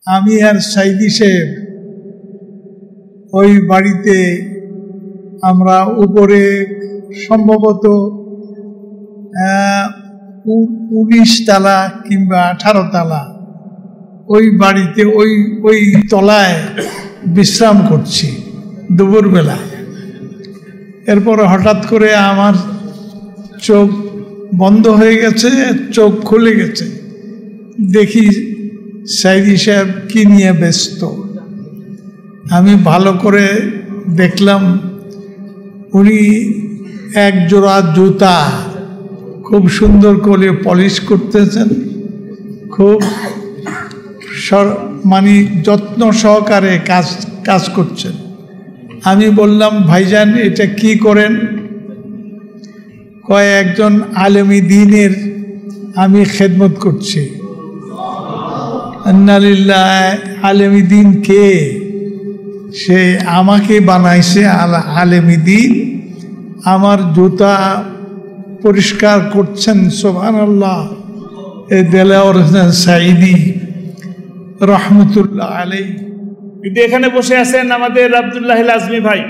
আমি আর সাইদি সাহেব ওই বাড়িতে আমরা উপরে সম্ভবত 19 তলা কিংবা 18 তলা ওই বাড়িতে ওই তলায় বিশ্রাম করছি দুপুরবেলা। এরপর হঠাৎ করে আমার চোখ বন্ধ হয়ে গেছে, চোখ খুলে গেছে, দেখি সাইদি সাহেব কি নিয়ে ব্যস্ত। আমি ভালো করে দেখলাম উনি এক জোড়া জুতা খুব সুন্দর করে পলিশ করতেছেন, খুব মানে যত্ন সহকারে কাজ করছেন। আমি বললাম, ভাইজান এটা কি করেন? কয় একজন আলেমী দ্বীনের আমি খেদমত করছি। আন্নালিল্লাহ, আলেমী দ্বীন কে? সে আমাকে বানাইছে আলেমী দ্বীন, আমার জুতা পরিষ্কার করছেন। সুবহানাল্লাহ। এই দেলাওয়ার হোসেন সাইদি রহমতুল্লাহ আলাইহি। কিন্তু এখানে বসে আছেন আমাদের আব্দুল্লাহ আজমি ভাই।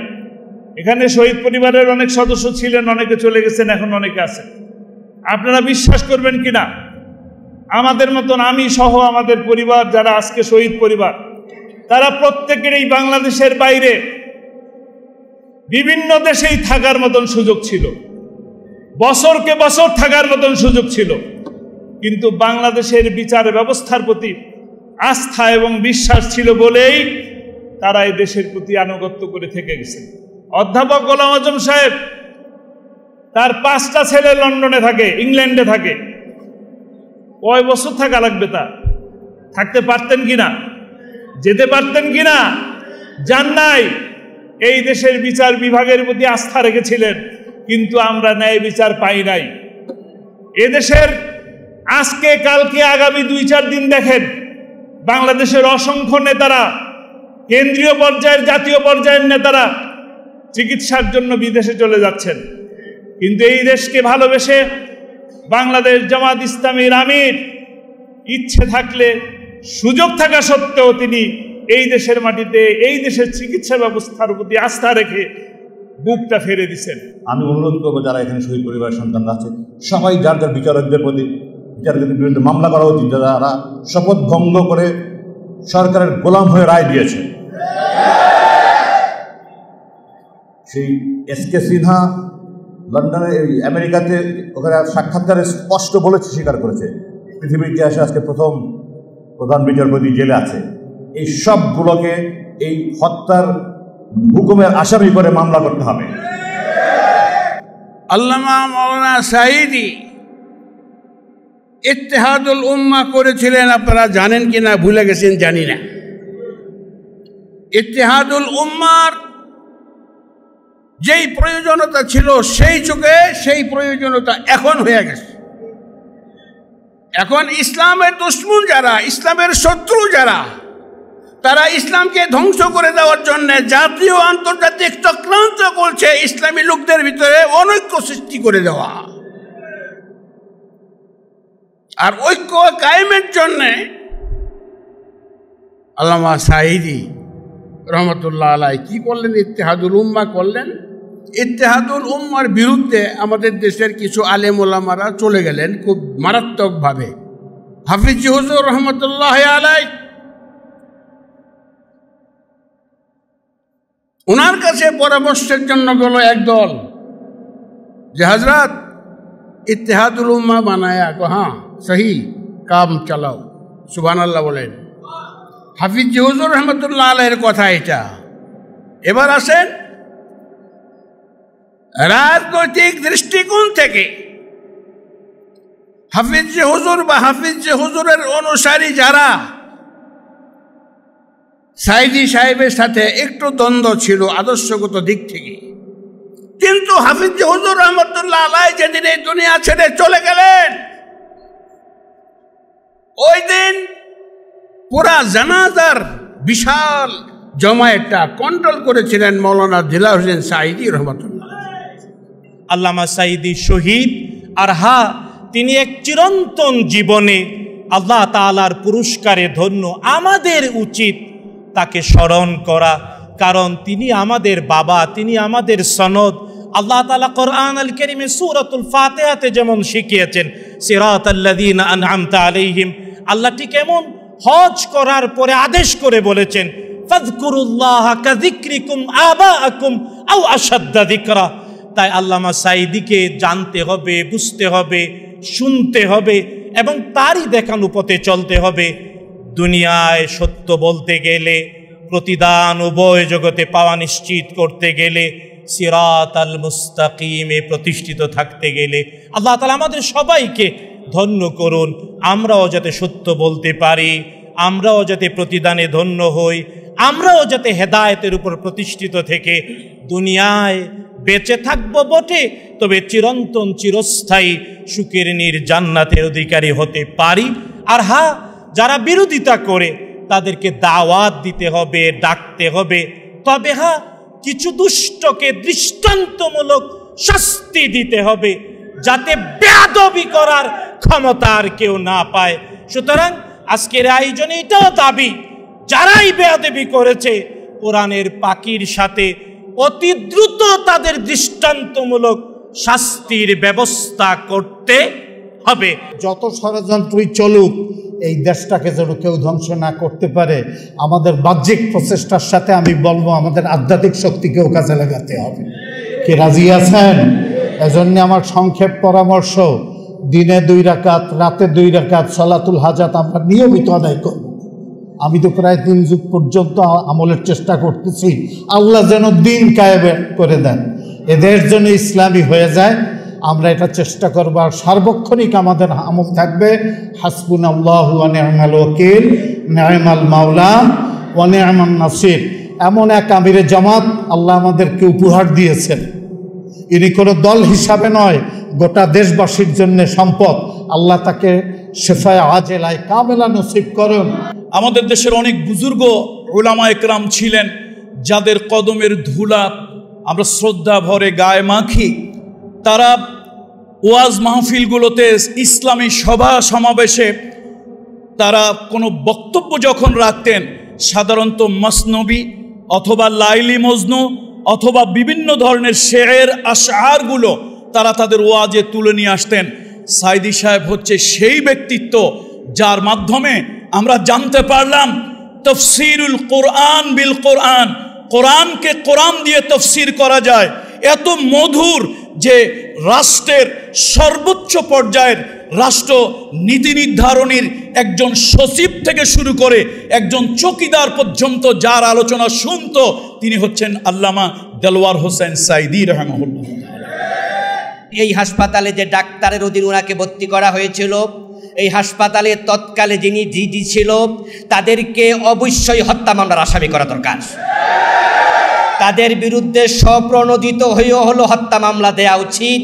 এখানে শহীদ পরিবারের অনেক সদস্য ছিলেন, অনেকে চলে গেছেন, এখন অনেকে আছেন। আপনারা বিশ্বাস করবেন কিনা, আমাদের মতন আমি সহ আমাদের পরিবার যারা আজকে শহীদ পরিবার, তারা প্রত্যেকের এই বাংলাদেশের বাইরে বিভিন্ন দেশেই থাকার মতন সুযোগ ছিল, বছরকে বছর থাকার মতন সুযোগ ছিল, কিন্তু বাংলাদেশের বিচার ব্যবস্থার প্রতি আস্থা এবং বিশ্বাস ছিল বলেই তারা এই দেশের প্রতি আনুগত্য করে থেকে গেছেন। অধ্যাপক গোলাম আজম সাহেব, তার 5টা ছেলে লন্ডনে থাকে, ইংল্যান্ডে থাকে। কয় বছর থাকা লাগবে? তা থাকতে পারতেন কিনা, যেতে পারতেন কিনা? জান নাই। এই দেশের বিচার বিভাগের প্রতি আস্থা রেখেছিলেন, কিন্তু আমরা ন্যায় বিচার পাই নাই। এদেশের আজকে কালকে আগামী 2-4 দিন দেখেন, বাংলাদেশের অসংখ্য নেতারা, কেন্দ্রীয় পর্যায়ের জাতীয় পর্যায়ের নেতারা চিকিৎসার জন্য বিদেশে চলে যাচ্ছেন। কিন্তু এই দেশকে ভালোবেসে বাংলাদেশ জামাত ইসলামীর আমির ইচ্ছে থাকলে, সুযোগ থাকা সত্ত্বেও তিনি এই দেশের মাটিতে এই দেশের চিকিৎসা ব্যবস্থার প্রতি আস্থা রেখে বুকটা ফেরে দিচ্ছেন। আমি অনুরোধ করবো যারা এখানে শহীদ পরিবারের সন্তানরা আছে, সবাই যার যার বিচারকদের প্রতি, বিচারকদের বিরুদ্ধে মামলা করা উচিত, যারা শপথ ভঙ্গ করে সরকারের গোলাম হয়ে রায় দিয়েছে। সেই এসকে সিনহা লন্ডনে, আমেরিকাতে ওখানে সাক্ষাৎকারে স্পষ্ট বলেছে, স্বীকার করেছে, পৃথিবীর ইতিহাসে আজকে প্রথম প্রধান বিচারপতি জেলে আছে। এই সবগুলোকে এই হত্যার হুকুমের আসামি করে মামলা করতে হবে। আল্লামা মাওলানা সাঈদী ইত্তেহাদুল উম্মাহ করেছিলেন, আপনারা জানেন কিনা ভুলে গেছেন জানি না। ইত্তেহাদুল উম্মাহর যেই প্রয়োজনীয়তা ছিল সেই যুগে, সেই প্রয়োজনীয়তা এখন হয়ে গেছে। এখন ইসলামের দুশমন যারা, ইসলামের শত্রু যারা, তারা ইসলামকে ধ্বংস করে দেওয়ার জন্য জাতীয় আন্তর্জাতিক চক্রান্ত করছে, ইসলামী লোকদের ভিতরে অনৈক্য সৃষ্টি করে দেওয়া। আর ঐক্য কায়েমের জন্যে আল্লামা সাঈদী রহমতুল্লাহ আলাইহি কি করলেন? ইত্তেহাদুল উম্মাহ করলেন। ইত্তেহাদুল উম্মাহর বিরুদ্ধে আমাদের দেশের কিছু আলেম ওলামারা চলে গেলেন খুব মারাত্মকভাবে। হাফিজ হুজুর রহমতুল্লাহ আলাইহি, ওনার কাছে পরামর্শের জন্য গেল একদল, যে হযরত ইত্তেহাদুল উম্মাহ বানায়া, হ্যাঁ সহি কাম চালাও, সুবহানাল্লাহ বলেন। হাফিজ হুজুর রহমতুল্লাহ আলাইহির কথা এটা। এবার আসেন রাজনৈতিক দৃষ্টিকোণ থেকে হাফিজ হুজুর বা হাফিজ হুজুরের অনুসারী যারা, সাঈদী সাহেবের সাথে একটু দ্বন্দ্ব ছিল আদর্শগত দিক থেকে, কিন্তু হাফিজ হুজুর রহমতুল্লাহ আলাইহি যেদিন এই দুনিয়া ছেড়ে চলে গেলেন, ওই দিন পুরা জানাজার বিশাল জমায়েতটা কন্ট্রোল করেছিলেন মৌলানা দিলওয়ার হোসেন সাঈদী রহমতুল্লাহ। আল্লামা সাঈদী শহীদ, আর হ্যাঁ, তিনি এক চিরন্তন জীবনে আল্লাহ তাআলার পুরস্কারে ধন্য, আমাদের উচিত তাকে স্মরণ করা, কারণ তিনি আমাদের বাবা, তিনি আমাদের সনদ। আল্লাহ তাআলা কোরআন আল কারীমে সূরাতুল ফাতিহাতে যেমন শিখিয়েছেন, সিরাতাল্লাযীনা আনআমতা আলাইহিম, আল্লাহ ঠিক এমন হজ করার পরে আদেশ করে বলেছেন, ফাযকুরুল্লাহা কাযিকরিকুম আবাআকুম আও আশাদ্দা যিকরা। তাই আল্লামা সাঈদীকে জানতে হবে, বুঝতে হবে, শুনতে হবে এবং তারই দেখানো পথে চলতে হবে। দুনিয়ায় সত্য বলতে গেলে, প্রতিদান উভয় জগতে পাওয়া নিশ্চিত করতে গেলে, সিরাতাল মুস্তাকিমে প্রতিষ্ঠিত থাকতে গেলে আল্লাহ তাআলা আমাদের সবাইকে ধন্য করুন। আমরাও যাতে সত্য বলতে পারি, আমরাও যাতে প্রতিদানে ধন্য হই, আমরাও যাতে হেদায়েতের উপর প্রতিষ্ঠিত থেকে দুনিয়ায় বেঁচে থাকবো বটে, তবে চিরন্তন চিরস্থায়ী সুখের জান্নাতের অধিকারী হতে পারি। আর হ্যাঁ, যারা বিরোধিতা করে তাদেরকে দাওয়াত দিতে হবে, ডাকতে হবে। তবে হ্যাঁ, কিছু দুষ্টকে দৃষ্টান্তমূলক শাস্তি দিতে হবে, যাতে বেয়াদবি করার ক্ষমতা আর কেউ না পায়। সুতরাং আজকের আয়োজনে এটাও দাবি, যারাই বেয়াদবি করেছে কোরআনের পাখির সাথে অতি দ্রুত তাদের দৃষ্টান্তমূলক শাস্তির ব্যবস্থা করতে হবে। যত ষড়যন্ত্রই চলুক, এই দেশটাকে যেন কেউ ধ্বংস না করতে পারে। আমাদের বাহ্যিক প্রচেষ্টার সাথে আমি বলবো আমাদের আধ্যাত্মিক শক্তিকেও কাজে লাগাতে হবে। কি রাজি আছেন? এজন্য আমার সংক্ষেপ পরামর্শ, দিনে 2 রাকাত, রাতে 2 রাকাত সালাতুল হাজাত আমরা নিয়মিত আদায় করব। আমি তো প্রায় 3 যুগ পর্যন্ত আমলের চেষ্টা করতেছি। আল্লাহ যেন দিন কায়েম করে দেন, এদের জন্য ইসলামী হয়ে যায়, আমরা এটা চেষ্টা করব। আর সার্বক্ষণিক আমাদের আমল থাকবে হাসবুনাল্লাহু ওয়া নি'মাল ওয়াকিল, নি'মাল মাওলা ওয়া নি'মান নাসির। এমন এক আমিরে জামাত আল্লাহ আমাদেরকে উপহার দিয়েছেন। ইনি কোনো দল হিসাবে নয়, গোটা দেশবাসীর জন্য সম্পদ। আল্লাহ তাকে শেফায়ে আজেলায় কামেলা নসিব করুন। আমাদের দেশের অনেক বুজুর্গ উলামা একরাম ছিলেন, যাদের কদমের ধুলা আমরা শ্রদ্ধা ভরে গায়ে মাখি। তারা ওয়াজ মাহফিলগুলোতে, ইসলামী সভা সমাবেশে তারা কোনো বক্তব্য যখন রাখতেন, সাধারণত মসনবী অথবা লাইলি মজনু অথবা বিভিন্ন ধরনের শের আশআরগুলো তারা তাদের ওয়াজে তুলে নিয়ে আসতেন। সাইদি সাহেব হচ্ছে সেই ব্যক্তিত্ব যার মাধ্যমে আমরা জানতে পারলাম তফসিরুল কোরআন বিল কোরআন, কোরআনকে কোরআন দিয়ে তফসির করা যায়। এত মধুর যে রাষ্ট্রের সর্বোচ্চ পর্যায়ের রাষ্ট্র নীতি নির্ধারণীর একজন সচিব থেকে শুরু করে একজন চৌকিদার পর্যন্ত যার আলোচনা শুনতো, তিনি হচ্ছেন আল্লামা দেলওয়ার হোসেন সাইদি রাহিমাহুল্লাহ। এই হাসপাতালে যে ডাক্তারের অধীনে ওনাকে ভর্তি করা হয়েছিল, এই হাসপাতালে তৎকালে যিনি জিডি ছিল, তাদেরকে অবশ্যই হত্যা মামলার আসামি করা দরকার। তাদের বিরুদ্ধে স্বপ্রণোদিত হয়েও হলো হত্যা মামলা দেওয়া উচিত,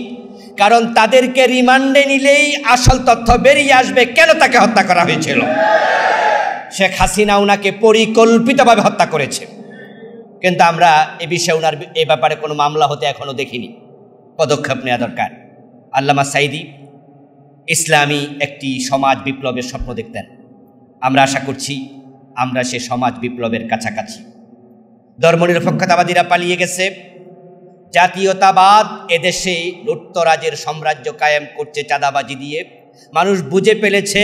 কারণ তাদেরকে রিমান্ডে নিলেই আসল তথ্য বেরিয়ে আসবে কেন তাকে হত্যা করা হয়েছিল। শেখ হাসিনা ওনাকে পরিকল্পিতভাবে হত্যা করেছে, কিন্তু আমরা এ বিষয়ে ওনার এ ব্যাপারে কোনো মামলা হতে এখনো দেখিনি। পদক্ষেপ নেওয়া দরকার। আল্লামা সাঈদী ইসলামী একটি সমাজ বিপ্লবের স্বপ্ন দেখতেন। আমরা আশা করছি আমরা সে সমাজ বিপ্লবের কাছাকাছি। ধর্মনিরপেক্ষতাবাদীরা পালিয়ে গেছে, জাতীয়তাবাদ এদেশে লুটতরাজের সাম্রাজ্য কায়েম করছে চাঁদাবাজি দিয়ে। মানুষ বুঝে ফেলেছে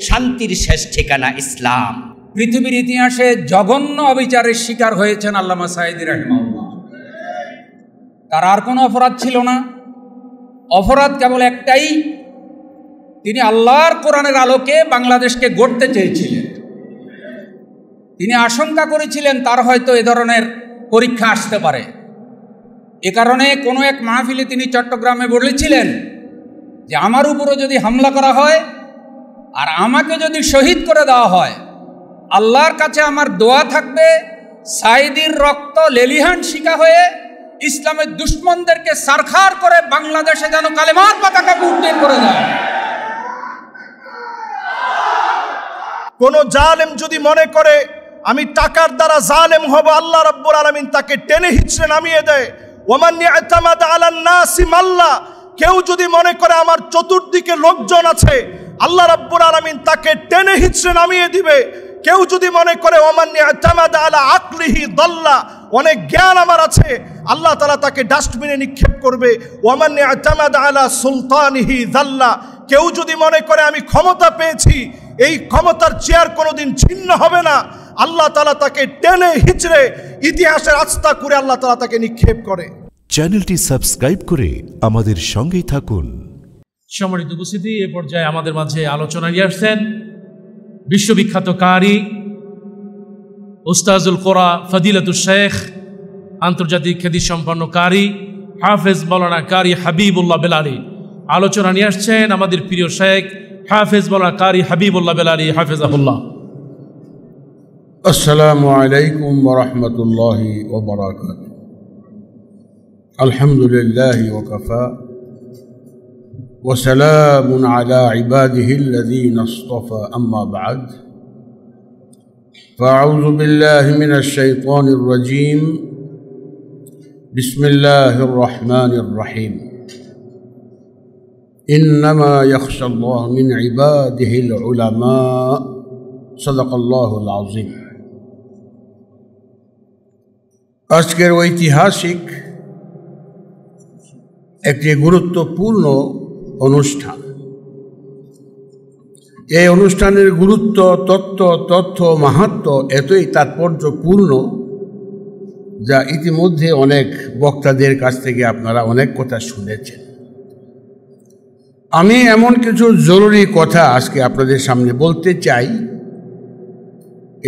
শান্তির শেষ ঠিকানা ইসলাম। পৃথিবীর ইতিহাসে জঘন্য অবিচারের শিকার হয়েছেন আল্লামা সাঈদী রাহিমাহুল্লাহ। তার আর কোনো অপরাধ ছিল না, অপরাধ কেবল একটাই, তিনি আল্লাহর কোরআনের আলোকে বাংলাদেশকে গড়তে চেয়েছিলেন। তিনি আশঙ্কা করেছিলেন তার হয়তো এ ধরনের পরীক্ষা আসতে পারে। এ কারণে কোনো এক মাহফিলে তিনি চট্টগ্রামে বলেছিলেন যে আমার উপরও যদি হামলা করা হয় আর আমাকে যদি শহীদ করে দেওয়া হয়, আল্লাহর কাছে আমার দোয়া থাকবে সাঈদীর রক্ত লেলিহান শিখা হয়ে ইসলামের দুশ্মনদেরকে সারখার করে বাংলাদেশে যেন কালেমার পতাকাকে উত্তোলন করে দেয়। কোন জালেম যদি মনে করে আমি টাকার দ্বারা জালেম হব, আল্লাহ রাব্বুল আলামিন তাকে টেনে হিচড়ে নামিয়ে দেয়। ওমান ইয়াতামাদ আলান নাসি মাল্লা, কেউ যদি মনে করে আমার চতুর্দিকে লোকজন আছে, আল্লাহ রাব্বুল আলামিন তাকে টেনে হিচড়ে নামিয়ে দিবে। কেউ যদি মনে করে ওমান ইয়াতামাদা আলা আকলিহি দাল্লা, অনেক জ্ঞান আমার আছে, আল্লাহ তাআলা তাকে ডাস্টবিনে নিক্ষেপ করবে। ওমান ইয়াতামাদা আলা সুলতানিহি দাল্লা, কেউ যদি মনে করে আমি ক্ষমতা পেয়েছি, এই ক্ষমতার চেয়ার কোনোদিন ছিন্ন হবে না, আল্লাহ তাআলা তাকে টেনে হিচড়ে ইতিহাসের আস্থা করে আল্লাহ তাআলা তাকে নিক্ষেপ করে। চ্যানেলটি সাবস্ক্রাইব করে আমাদের সঙ্গেই থাকুন। সম্মানিত উপস্থিতি, এ পর্যায়ে আমাদের মাঝে আলোচনা নিয়ে আসছেন বিশ্ববিখ্যাত কারি উস্তাজুল কোরা ফদিলাতুল শেখ, আন্তর্জাতিক খ্যাতিসম্পন্ন কারি হাফেজ মাওলানা কারি হাবিবুল্লাহ বেলালী। আলোচনা নিয়ে আসছেন আমাদের প্রিয় শেখ হাফেজ মাওলানা কারি হাবিবুল্লাহ বেলালী হাফেজাহুল্লাহ। আসসালামু আলাইকুম ওয়া রাহমাতুল্লাহি ওয়া বারাকাতুহু। আলহামদুলিল্লাহি ওয়া কাফা ওয়া সালামুন আলা ইবাদিহিল্লাযীনা ইসতাফা, আম্মা বা'দ। ফাআউযু বিল্লাহি মিনাশ শাইতানির রাজীম। বিসমিল্লাহির রাহমানির রহিম। ইন্নামা ইয়াখশাল্লাহ মিন ইবাদিহিল উলামা। সাদাকাল্লাহুল আযীম। আজকের ঐতিহাসিক একটি গুরুত্বপূর্ণ অনুষ্ঠান। এই অনুষ্ঠানের গুরুত্ব, তথ্য মাহাত্ম্য এতই তাৎপর্যপূর্ণ যা ইতিমধ্যে অনেক বক্তাদের কাছ থেকে আপনারা অনেক কথা শুনেছেন। আমি এমন কিছু জরুরি কথা আজকে আপনাদের সামনে বলতে চাই।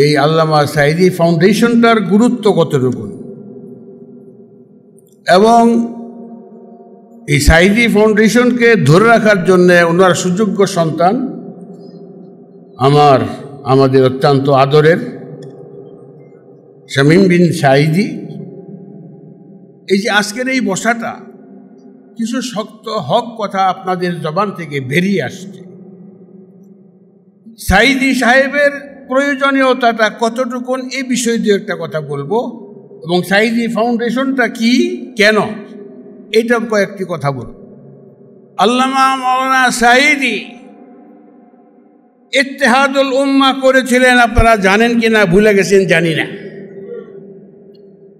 এই আল্লামা সাঈদী ফাউন্ডেশনটার গুরুত্ব কতটুকু, এবং এই সাঈদী ফাউন্ডেশনকে ধরে রাখার জন্য ওনার সুযোগ্য সন্তান আমাদের অত্যন্ত আদরের শামীম বিন সাঈদী, এই যে আজকের এই বসাটা, কিছু শক্ত হক কথা আপনাদের জবান থেকে বেরিয়ে আসছে। সাঈদী সাহেবের প্রয়োজনীয়তাটা কতটুকু, এই বিষয় দিয়ে একটা কথা বলবো, এবং সাঈদী ফাউন্ডেশনটা কি, কেন, এইটা কয়েকটি কথা বলব। আল্লামা মাওলানা সাঈদী ইত্তেহাদুল উম্মাহ করেছিলেন, আপনারা জানেন কিনা ভুলে গেছেন জানি না।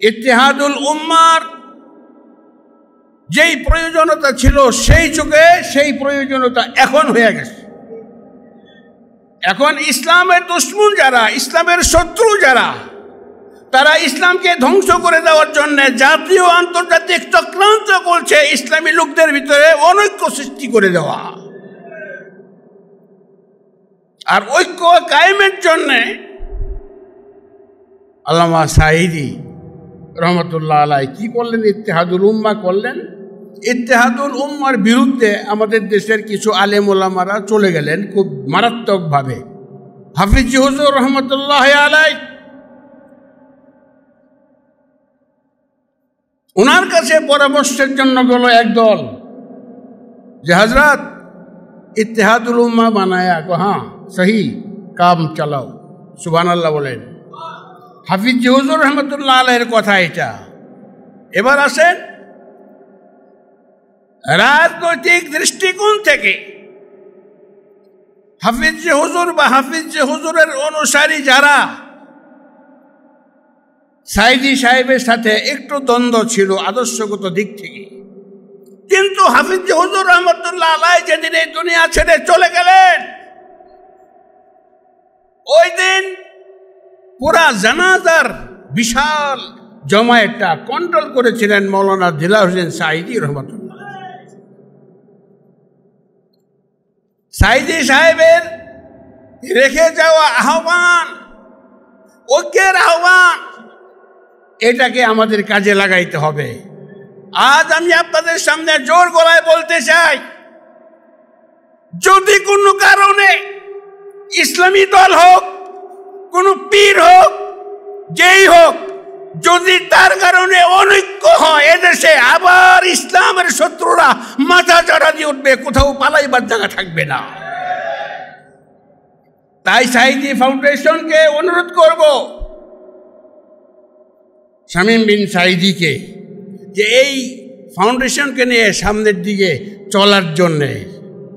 ইত্তেহাদুল উম্মাহর যেই প্রয়োজনীয়তা ছিল সেই যুগে, সেই প্রয়োজনীয়তা এখন হয়ে গেছে। এখন ইসলামের দুশমন যারা, ইসলামের শত্রু যারা, তারা ইসলামকে ধ্বংস করে দেওয়ার জন্য জাতীয় আন্তর্জাতিক চক্রান্ত করছে, ইসলামী লোকদের ভিতরে অনৈক্য সৃষ্টি করে দেওয়া। আর ঐক্য কায়েমের জন্য আল্লামা সাঈদী রহমতুল্লাহ আলাইহি কি করলেন? ইত্তেহাদুল উম্মাহ করলেন। ইত্তেহাদুল উম্মাহর বিরুদ্ধে আমাদের দেশের কিছু আলেম ওলামারা চলে গেলেন খুব মারাত্মকভাবে। হাফিজ হুজুর রহমতুল্লাহ আলাইহি ওনার কাছে পরামর্শের জন্য গেল একদল, যে হযরত ইত্তেহাদুল উম্মাহ বানায়া, হ্যাঁ সহি কাম চালাও, সুবহানাল্লাহ বলেন। হাফিজ হুজুর রহমতুল্লাহ আলাইহির কথা এটা। এবার আসেন রাজনৈতিক দৃষ্টিকোণ থেকে হাফিজ হুজুর বা হাফিজ হুজুরের অনুসারী যারা, সাঈদী সাহেবের সাথে একটু দ্বন্দ্ব ছিল আদর্শগত দিক থেকে, কিন্তু হাফিজ হুজুর রহমতুল্লাহ আলাইহি যেদিন এই দুনিয়া ছেড়ে চলে গেলেন, ওই দিন পুরা জানাজার বিশাল জমায়েতটা কন্ট্রোল করেছিলেন মৌলানা দিলওয়ার হোসেন সাঈদী রহমতুল্লাহ। সাঈদী সাহেবের রেখে যাওয়া আহ্বান, ঐক্যের আহ্বান, এটাকে আমাদের কাজে লাগাইতে হবে। আজ আমি আপনাদের সামনে জোর গলায় বলতে চাই, যদি কোনো কারণে ইসলামী দল হোক, কোনো পীর হোক, যেই হোক, যদি তার কারণে অনৈক্য হয়, এদেশে আবার ইসলামের শত্রুরা মাথা চড়া দিয়ে উঠবে, কোথাও পালাইবার জায়গা থাকবে না। তাই সাঈদী ফাউন্ডেশনকে অনুরোধ করব, শামীম বিন সাঈদীকে, যে এই ফাউন্ডেশনকে নিয়ে সামনের দিকে চলার জন্যে।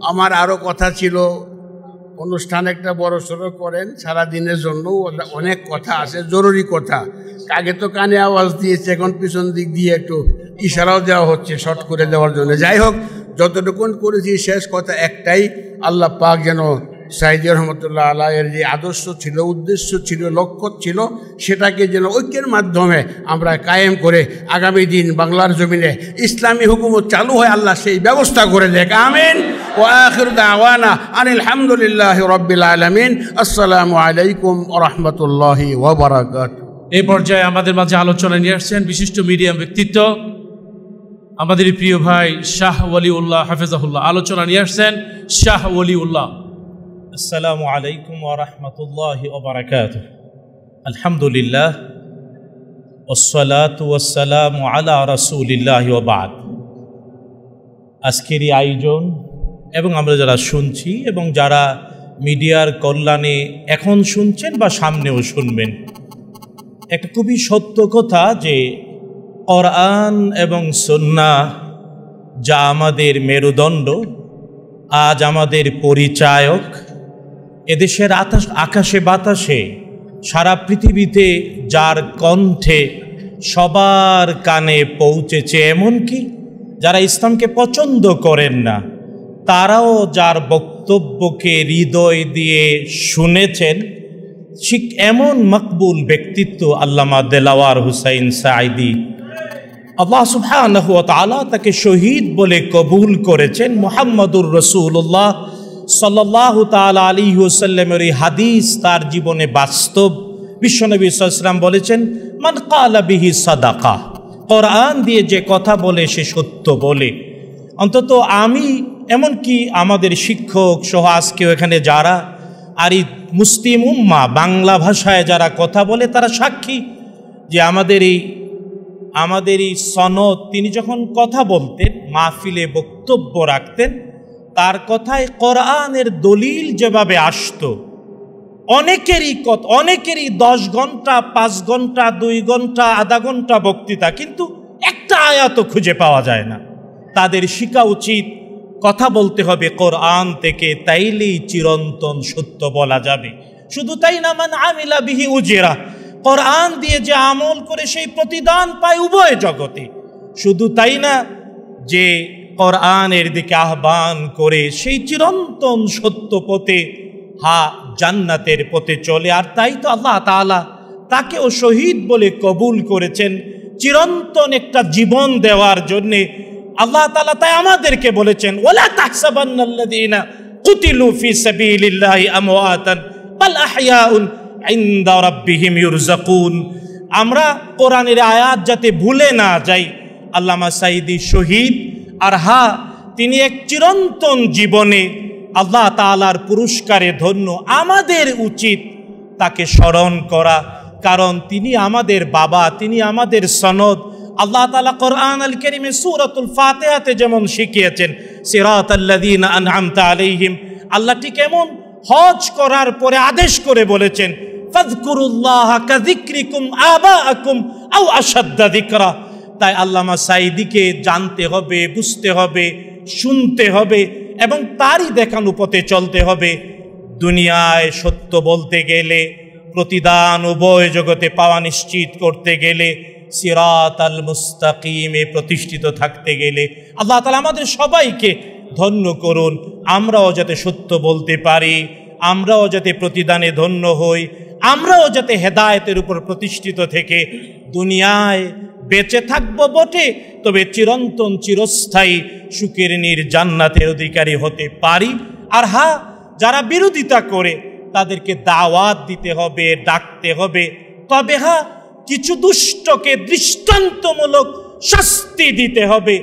আমার আরও কথা ছিল, অনুষ্ঠান একটা বড় সড়ো করেন সারাদিনের জন্য, অনেক কথা আছে, জরুরি কথা। আগে তো কানে আওয়াজ দিয়েছে, এখন পিছন দিক দিয়ে একটু ইশারাও দেওয়া হচ্ছে শর্ট করে দেওয়ার জন্য। যাই হোক, যতটুকুন করেছি শেষ কথা একটাই, আল্লাহ পাক যেন সাইদি রহমতুল্লাহ আলাইয়ের যে আদর্শ ছিল, উদ্দেশ্য ছিল, লক্ষ্য ছিল, সেটাকে যেন ঐক্যের মাধ্যমে আমরা কায়েম করে আগামী দিন বাংলার জমিনে ইসলামী হুকুমত চালু হয়, আল্লাহ সেই ব্যবস্থা করে দেখ। আমিন। ওয়া আখিরু দাওয়ানা আনিল হামদুলিল্লাহি রাব্বিল আলামিন। আসসালামু আলাইকুম ওয়া রাহমাতুল্লাহি ওয়া বারাকাতুহু। এই পর্যায়ে আমাদের মাঝে আলোচনা নিয়ে আসছেন বিশিষ্ট মিডিয়া ব্যক্তিত্ব আমাদের প্রিয় ভাই শাহ ওয়ালিউল্লাহ হাফেজাহুল্লাহ। আলোচনা নিয়ে আসছেন শাহ ওয়ালিউল্লাহ। আসসালামু আলাইকুম ওয়া রাহমাতুল্লাহি ওয়া বারাকাতুহু। আলহামদুলিল্লাহ ওয়াসসালাতু ওয়াসসালামু আলা রাসূলিল্লাহি ওয়া বা'দ। আজকের এই আয়োজন এবং আমরা যারা শুনছি এবং যারা মিডিয়ার কল্যাণে এখন শুনছেন বা সামনেও শুনবেন, একটা খুবই সত্য কথা যে কোরআন এবং সুন্নাহ যা আমাদের মেরুদণ্ড, আজ আমাদের পরিচায়ক, এদেশের আকাশে বাতাসে সারা পৃথিবীতে যার কণ্ঠে সবার কানে পৌঁছেছে, এমনকি যারা ইসলামকে পছন্দ করেন না তারাও যার বক্তব্যকে হৃদয় দিয়ে শুনেছেন, ঠিক এমন মকবুল ব্যক্তিত্ব আল্লামা দেলাওয়ার হুসাইন সাঈদী। আল্লাহ সুবহানাহু ওয়া তাআলা তাকে শহীদ বলে কবুল করেছেন। মুহাম্মদুর রাসূলুল্লাহ সাল্লাল্লাহু তাআলা আলাইহি ওয়াসাল্লামের এই হাদিস তার জীবনে বাস্তব। বিশ্বনবী সাল্লাল্লাহু আলাইহি ওয়াসাল্লাম বলেছেন, মান ক্বালা বিহি সাদাকা, কোরআন দিয়ে যে কথা বলে সে সত্য বলে। অন্তত আমি, এমনকি আমাদের শিক্ষক সহ আজকেও এখানে যারা আর এই মুসলিম উম্মাহ বাংলা ভাষায় যারা কথা বলে তারা সাক্ষী যে আমাদের এই সনদ, তিনি যখন কথা বলতেন, মাহফিলে বক্তব্য রাখতেন, তার কথায় কোরআনের দলিল যেভাবে আসতো, অনেকেরই 10 ঘন্টা, 5 ঘন্টা, 2 ঘন্টা, আধা ঘন্টা বক্তৃতা, কিন্তু একটা আয়াতও খুঁজে পাওয়া যায় না। তাদের শিখা উচিত কথা বলতে হবে কোরআন থেকে, তাইলেই চিরন্তন সত্য বলা যাবে। শুধু তাই না, মান আমিলা বিহি উজিরা, কোরআন দিয়ে যে আমল করে সেই প্রতিদান পায় উভয় জগতে। শুধু তাই না, যে কোরআনের দিকে আহ্বান করে সেই চিরন্তন সত্য পথে, জান্নাতের পথে চলে। আর তাই তো আল্লাহ তাআলা তাকেও শহীদ বলে কবুল করেছেন, চিরন্তন একটা জীবন দেওয়ার জন্যে। আল্লাহ তাআলা তাই আমাদেরকে বলেছেন, ওয়ালা তাহসাবান্নাল্লাযীনা কুতিলু ফি সাবিলিল্লাহি আমওয়াতান বাল আহইয়াউন ইনদা রাব্বিহিম ইউরযাকুন। আমরা কোরআনের আয়াত যাতে ভুলে না যাই, আল্লামা সাঈদী শহীদ, আর তিনি এক চিরন্তন জীবনে আল্লাহ তাআলার পুরস্কারে ধন্য। আমাদের উচিত তাকে স্মরণ করা, কারণ তিনি আমাদের বাবা, তিনি আমাদের সনদ। আল্লাহ তাআলা কোরআন আল কারীমে সূরাতুল ফাতিহাতে যেমন শিখিয়েছেন, সিরাতাল্লাযীনা আনআমতা আলাইহিম, আল্লাহ ঠিক এমন হজ করার পরে আদেশ করে বলেছেন, ফাযকুরুল্লাহা কাযিকরিকুম আবাআকুম আও আশাদ্দা যিকরা। তাই আল্লামা সাঈদীকে জানতে হবে, বুঝতে হবে, শুনতে হবে এবং তারই দেখানো পথে চলতে হবে। দুনিয়ায় সত্য বলতে গেলে, প্রতিদান উভয় জগতে পাওয়া নিশ্চিত করতে গেলে, সিরাতাল মুস্তাকিমে প্রতিষ্ঠিত থাকতে গেলে আল্লাহ তাআলা আমাদের সবাইকে ধন্য করুন। আমরাও যাতে সত্য বলতে পারি, আমরাও যাতে প্রতিদানে ধন্য হই, আমরাও যাতে হেদায়েতের উপর প্রতিষ্ঠিত থেকে দুনিয়ায় বেঁচে থাকবো বটে, তবে চিরন্তন চিরস্থায়ী সুখের জান্নাতের অধিকারী হতে পারি। আর যারা বিরোধিতা করে তাদেরকে দাওয়াত দিতে হবে, ডাকতে হবে। তবে কিছু দুষ্টকে দৃষ্টান্তমূলক শাস্তি দিতে হবে,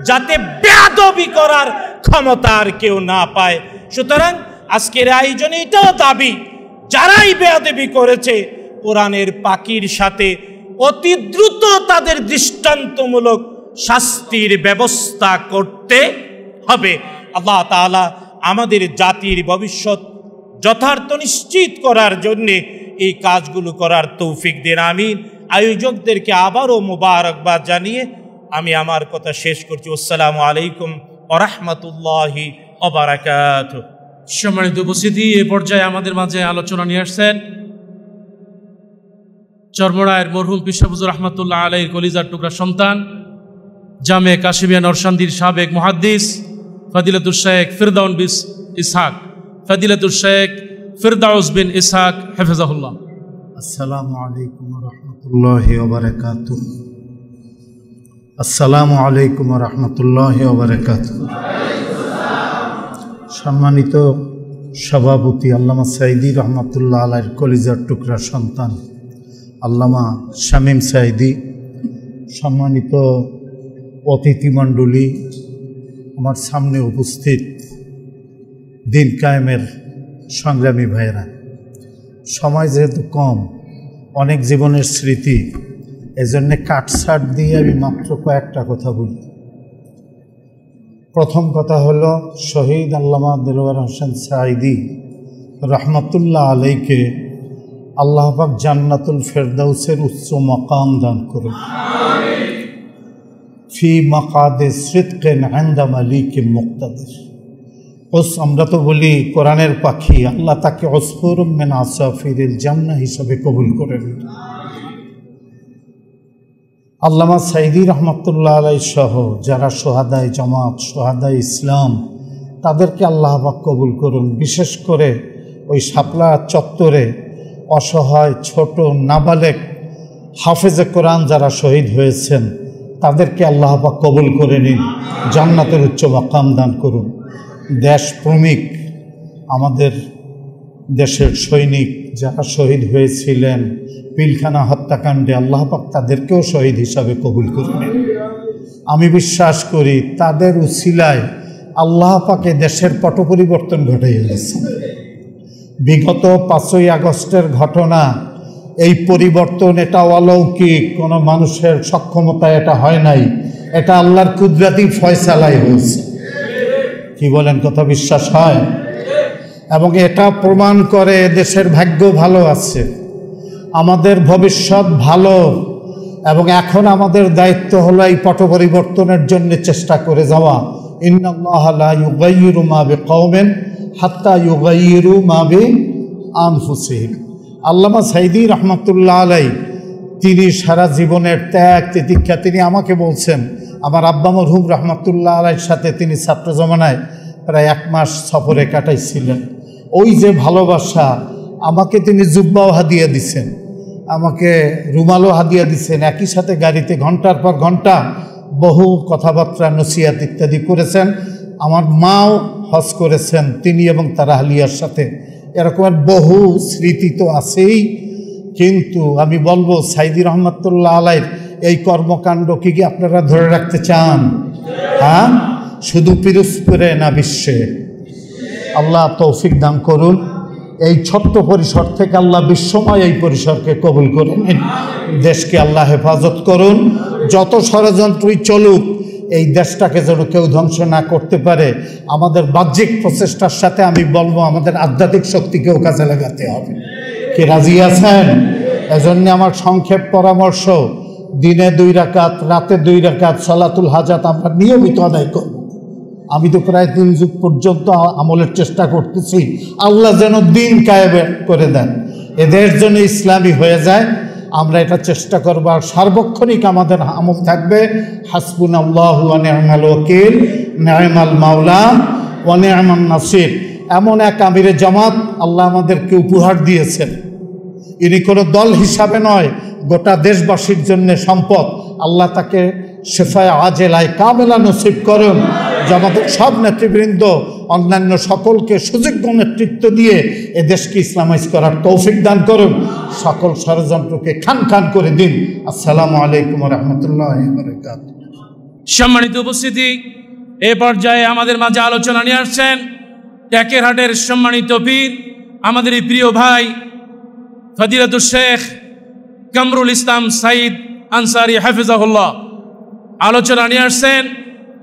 যাতে বেয়াদবি করার ক্ষমতা আর কেউ না পায়। সুতরাং আজকের আয়োজনে এটাও দাবি, যারাই বেয়াদবি করেছে কোরআনের পাখির সাথে অতি দ্রুত তাদের দৃষ্টান্তমূলক শাস্তির ব্যবস্থা করতে হবে। আল্লাহ তাআলা আমাদের জাতির ভবিষ্যৎ যথার্থ নিশ্চিত করার জন্যে এই কাজগুলো করার তৌফিক দেন, আমিন। আয়োজকদেরকে আবারও মুবারকবাদ জানিয়ে আমি আমার কথা শেষ করছি। আসসালামু আলাইকুম ওয়া রাহমাতুল্লাহি ওয়া বারাকাতুহু। সম্মানিত উপস্থিতি, এ পর্যায়ে আমাদের মাঝে আলোচনা নিয়ে আসছেন চরমোড়ায়ের মরহুম পিসা হুজুর রহমাতুল্লাহ আলাইহির কলিজার টুকরা সন্তান, জামে কাশিমিয়া নরসান্দির সাবেক মুহাদ্দিস ফদিলাতুল শেখ ফিরদাউস বিন ইসহাক, ফদিলাতুল শেখ ফিরদাউস বিন ইসহাক হাফিজাহুল্লাহ। আসসালামু আলাইকুম ওয়া রাহমাতুল্লাহি ওয়া বারাকাতুহু। আসসালামু আলাইকুম ওয়া রাহমাতুল্লাহি ওয়া বারাকাতুহু। সম্মানিত সভাপতি আল্লামা সাইদি রহমাতুল্লাহ আলাইহির কলিজার টুকরা সন্তান আল্লামা শামীম সাইদি, সম্মানিত অতিথিমণ্ডলী, আমার সামনে উপস্থিত দিন কায়েমের সংগ্রামী ভাইয়েরা, সময় যেহেতু কম, অনেক জীবনের স্মৃতি, এজন্য কাটছাট দিয়ে আমি মাত্র কয়েকটা কথা বলি। প্রথম কথা হলো শহীদ আল্লামা দেলোয়ার হোসেন সাইদি রহমতুল্লাহ আলাইকে আল্লাহ পাক জান্নাতুল ফেরদাউসের উচ্চ মাকাম দান করুন। ফি মাকাদে সিদকিন ইনদা মালিকিন মুক্তাদির। আমরা তো বলি কোরআনের পাখি, আল্লাহ তাকে উসফুরুম মিন আসাফিরিল জান্নাহ হিসাবে কবুল করেন। আল্লামা সাইদি রহমতুল্লাহ আলাই সহ যারা সোহাদাই জামাত, সোহাদাই ইসলাম, তাদেরকে আল্লাহ পাক কবুল করুন। বিশেষ করে ওই শাপলা চত্বরে অসহায় ছোট নাবালেক হাফেজে কোরআন যারা শহীদ হয়েছেন, তাদেরকে আল্লাহ পাক কবুল করে নিন, জান্নাতের উচ্চ মাকাম দান করুন। দেশপ্রেমিক আমাদের দেশের সৈনিক যারা শহীদ হয়েছিলেন পিলখানা হত্যাকাণ্ডে, আল্লাহ পাক তাদেরকেও শহীদ হিসাবে কবুল করে নিন। আমি বিশ্বাস করি তাদের উসিলায় আল্লাহ পাকে দেশের পট পরিবর্তন ঘটিয়ে গেছে। বিগত 5ই আগস্টের ঘটনা, এই পরিবর্তন এটা অলৌকিক, কোনো মানুষের সক্ষমতা এটা হয় নাই, এটা আল্লাহর কুদরতি ফয়সালাই হয়েছে। কি বলেন, কথা বিশ্বাস হয়? এবং এটা প্রমাণ করে দেশের ভাগ্য ভালো আছে, আমাদের ভবিষ্যৎ ভালো, এবং এখন আমাদের দায়িত্ব হলো এই পট পরিবর্তনের জন্য চেষ্টা করে যাওয়া। ইন্নাল্লাহা লা ইউগাইয়িরু মা বিকওমিন হাত্তা ইউগাইয়িরু মা বিআনফুসিহিম। আল্লামা সাইদি রহমাতুল্লাহ আলাইহি তিনি সারা জীবনের ত্যাগ তিতিক্ষা, তিনি আমাকে বলছেন, আমার আব্বা মরহুম রহমাতুল্লাহ আলাইহির সাথে তিনি ছাত্র জমানায় প্রায় 1 মাস সফরে কাটাইছিলেন। ওই যে ভালোবাসা, আমাকে তিনি জুব্বাও হাদিয়া দিছেন, আমাকে রুমালও হাদিয়া দিছেন, একই সাথে গাড়িতে ঘন্টার পর ঘন্টা বহু কথাবার্তা নসিহত ইত্যাদি করেছেন। আমার মাও হজ করেছেন তিনি এবং তার আহলিয়ার সাথে, এরকমের বহু স্মৃতি তো আছেই। কিন্তু আমি বলবো সাইদি রহমতুল্লাহ আলাইহির এই কর্মকাণ্ড কি আপনারা ধরে রাখতে চান? হ্যাঁ, শুধু পিরোজপুরে না বিশ্বে? আল্লাহ তৌফিক দান করুন। এই ছোট্ট পরিসর থেকে আল্লাহ বিশ্বময় এই পরিসরকে কবুল করে নিন। দেশকে আল্লাহ হেফাজত করুন। যত ষড়যন্ত্রই চলুক, এই দেশটাকে যেন কেউ ধ্বংস না করতে পারে। আমাদের বাহ্যিক প্রচেষ্টার সাথে আমি বলবো আমাদের আধ্যাত্মিক শক্তিকেও কাজে লাগাতে হবে। কি রাজি আছেন? এজন্য আমার সংক্ষেপ পরামর্শ, দিনে 2 রাকাত, রাতে 2 রাকাত সালাতুল হাজাত আমরা নিয়মিত আদায় করব। আমি তো প্রায় 3 যুগ পর্যন্ত আমলের চেষ্টা করতেছি, আল্লাহ যেন দিন কায়েম করে দেন, এদের জন্য ইসলামী হয়ে যায়। আমরা এটা চেষ্টা করব। আর সার্বক্ষণিক আমাদের আমল থাকবে হাসবুনাল্লাহু ওয়া নি'মাল ওয়াকিল, নি'মাল মাওলা ওয়া নি'মান নাসির। এমন এক আমিরে জামাত আল্লাহ আমাদেরকে উপহার দিয়েছেন। ইনি কোনো দল হিসাবে নয়, গোটা দেশবাসীর জন্য সম্পদ। আল্লাহ তাকে শেফায়ে আজেলায় কামেলা নসিব করুন। জামাতের সব নেতৃবৃন্দ অন্যান্য সকলকে সুযোগ্য নেতৃত্ব দিয়ে এ দেশকে ইসলামাইজ করার তৌফিক দান করুন। সকল ষড়যন্ত্রকে খান খান করে দিন। আসসালামু আলাইকুম ওয়া রাহমাতুল্লাহি ওয়া বারাকাতুহু। সম্মানিত উপস্থিতি, এ পর্যায়ে আমাদের মাঝে আলোচনা নিয়ে আসছেন টেকেরহাটের সম্মানিত পীর, আমাদের এই প্রিয় ভাই ফদিলাতুল শেখ কামরুল ইসলাম সাঈদ আনসারী হাফিজাহুল্লাহ। আলোচনা নিয়ে আসছেন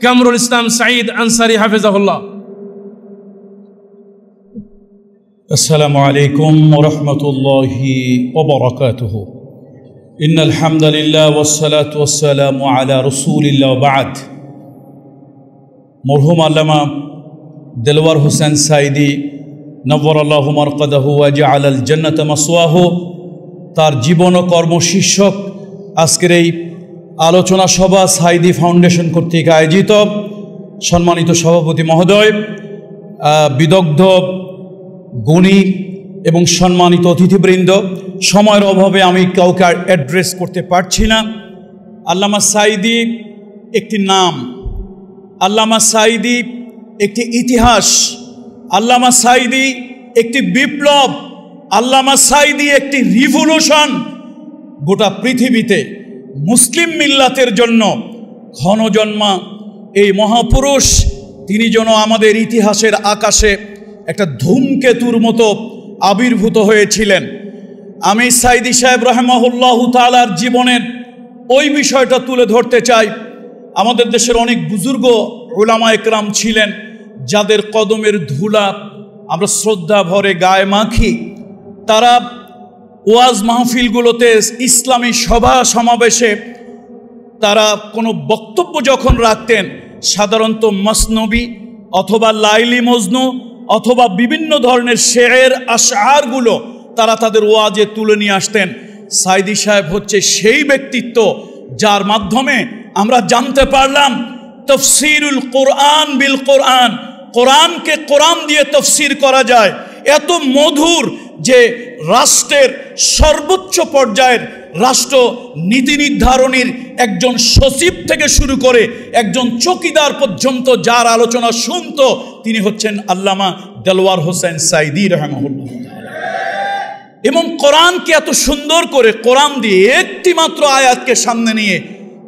কামরুল ইসলাম সাঈদ আনসারী হাফিজাহুল্লাহ। السلام عليكم ورحمة الله وبركاته. إن الحمد لله والصلاة والسلام على رسول الله وبعد. مرحوم علامة দেলোয়ার হোসেন সাইদি নব্বরাল্লাহু মারকাদাহু ওয়া জাআলাল জান্নাতা মাসওয়াহু, তার জীবন ও কর্ম শীর্ষক আজকের এই আলোচনা সভা সাইদি ফাউন্ডেশন কর্তৃক আয়োজিত। সম্মানিত সভাপতি মহোদয়, বিদগ্ধ গুণী এবং সম্মানিত অতিথিবৃন্দ, সময়ের অভাবে আমি কাউকে অ্যাড্রেস করতে পারছি না। আল্লামা সাঈদী একটি নাম, আল্লামা সাঈদী একটি ইতিহাস, আল্লামা সাঈদী একটি বিপ্লব, আল্লামা সাঈদী একটি রিভলিউশন। গোটা পৃথিবীতে মুসলিম মিল্লাতের জন্য ক্ষণজন্মা এই মহাপুরুষ, তিনি যেন আমাদের ইতিহাসের আকাশে একটা ধূমকেতুর মতো আবির্ভূত হয়েছিলেন। আমি সাঈদী সাহেব রাহিমাহুল্লাহু তাআলার জীবনের ওই বিষয়টা তুলে ধরতে চাই। আমাদের দেশের অনেক বুজুর্গ উলামা একরাম ছিলেন, যাদের কদমের ধুলা আমরা শ্রদ্ধা ভরে গায়ে মাখি। তারা ওয়াজ মাহফিলগুলোতে, ইসলামী সভা সমাবেশে তারা কোনো বক্তব্য যখন রাখতেন, সাধারণত মসনবী অথবা লাইলি মজনু অথবা বিভিন্ন ধরনের শের আশআরগুলো তারা তাদের ওয়াজে তুলে নিয়ে আসতেন। সাঈদী সাহেব হচ্ছে সেই ব্যক্তিত্ব যার মাধ্যমে আমরা জানতে পারলাম তফসিরুল কোরআন বিল কোরআন, কোরআনকে কোরআন দিয়ে তফসির করা যায়। এত মধুর যে রাষ্ট্রের সর্বোচ্চ পর্যায়ের রাষ্ট্র নীতি নির্ধারণীর একজন সচিব থেকে শুরু করে একজন চৌকিদার পর্যন্ত যার আলোচনা শুনত, তিনি হচ্ছেন আল্লামা দেলওয়ার হোসেন সাঈদী রাহিমাহুল্লাহ। এবং কোরআনকে এত সুন্দর করে কোরআন দিয়ে একটি মাত্র আয়াতকে সামনে নিয়ে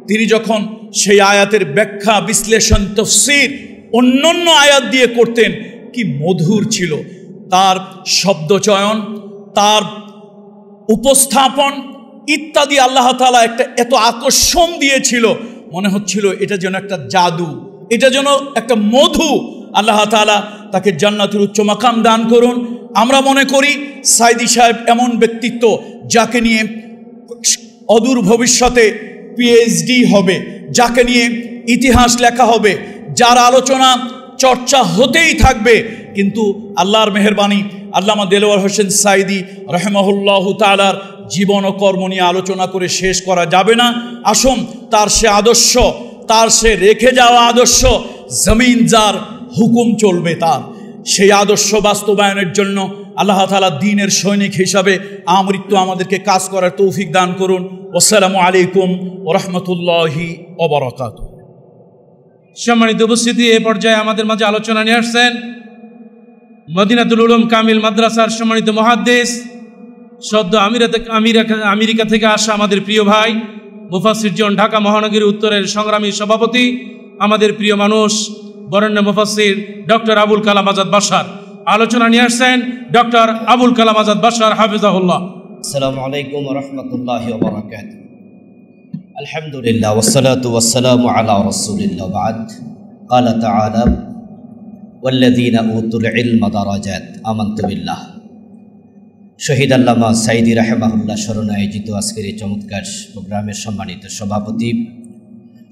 তিনি যখন সেই আয়াতের ব্যাখ্যা, বিশ্লেষণ, তফসির অন্যান্য আয়াত দিয়ে করতেন, কি মধুর ছিল তার শব্দচয়ন, তার উপস্থাপন ইত্যাদি। আল্লাহ তাআলা একটা এত আকর্ষণ দিয়েছিল, মনে হচ্ছিল এটা যেন একটা জাদু, এটা যেন একটা মধু। আল্লাহ তাআলা তাকে জান্নাতুল উচ্চ মাকাম দান করুন। আমরা মনে করি সাঈদী সাহেব এমন ব্যক্তিত্ব যাকে নিয়ে অদূর ভবিষ্যতে পিএইচডি হবে, যাকে নিয়ে ইতিহাস লেখা হবে, যার আলোচনা চর্চা হতেই থাকবে। কিন্তু আল্লাহর মেহেরবানি, আল্লামা দেলওয়ার হোসেন সাঈদী রাহিমাহুল্লাহু তাআলার জীবন ও কর্ম নিয়ে আলোচনা করে শেষ করা যাবে না। আসুন তার সে আদর্শ, তার সে রেখে যাওয়া আদর্শ, জমিন যার হুকুম চলবে তার, সেই আদর্শ বাস্তবায়নের জন্য আল্লাহ তাআলা দ্বীনের সৈনিক হিসাবে আমৃত্যু আমাদেরকে কাজ করার তৌফিক দান করুন। আসসালামু আলাইকুম ওয়া রাহমাতুল্লাহি ওয়া বারাকাতুহু। সম্মানিত উপস্থিতি, এ পর্যায়ে আমাদের মাঝে আলোচনা নিয়ে আসছেন মদিনাতুল উলুম কামিল মাদ্রাসার সম্মানিত মুহাদ্দিস, সদ্য আমেরিকা থেকে আসা আমাদের প্রিয় ভাই মুফাসসির জন, ঢাকা মহানগরী উত্তরের সংগ্রামী সভাপতি, আমাদের প্রিয় মানুষ বরেণ্য মুফাসসির ডক্টর আবুল কালাম আজাদ বাশার। আলোচনা নিয়ে আসছেন ডক্টর আবুল কালাম আজাদ বাশার হাফিজাহুল্লাহ। আসসালামু আলাইকুম ওয়া রাহমাতুল্লাহি ওয়া বারাকাতুহু। আলহামদুলিল্লাহ ওয়াসসালাতু ওয়াসসালামু আলা রাসূলিল্লাহ বা'দ। ক্বালা তাআলা ওয়াল্লাযীনা উতুল ইলমা দারাজাত আমানতু বিল্লাহ। শহীদ আল্লামা সাঈদী রাহিমাহুল্লাহ স্মরণে আয়োজিত আজকের এই চমৎকার প্রোগ্রামের সম্মানিত সভাপতি,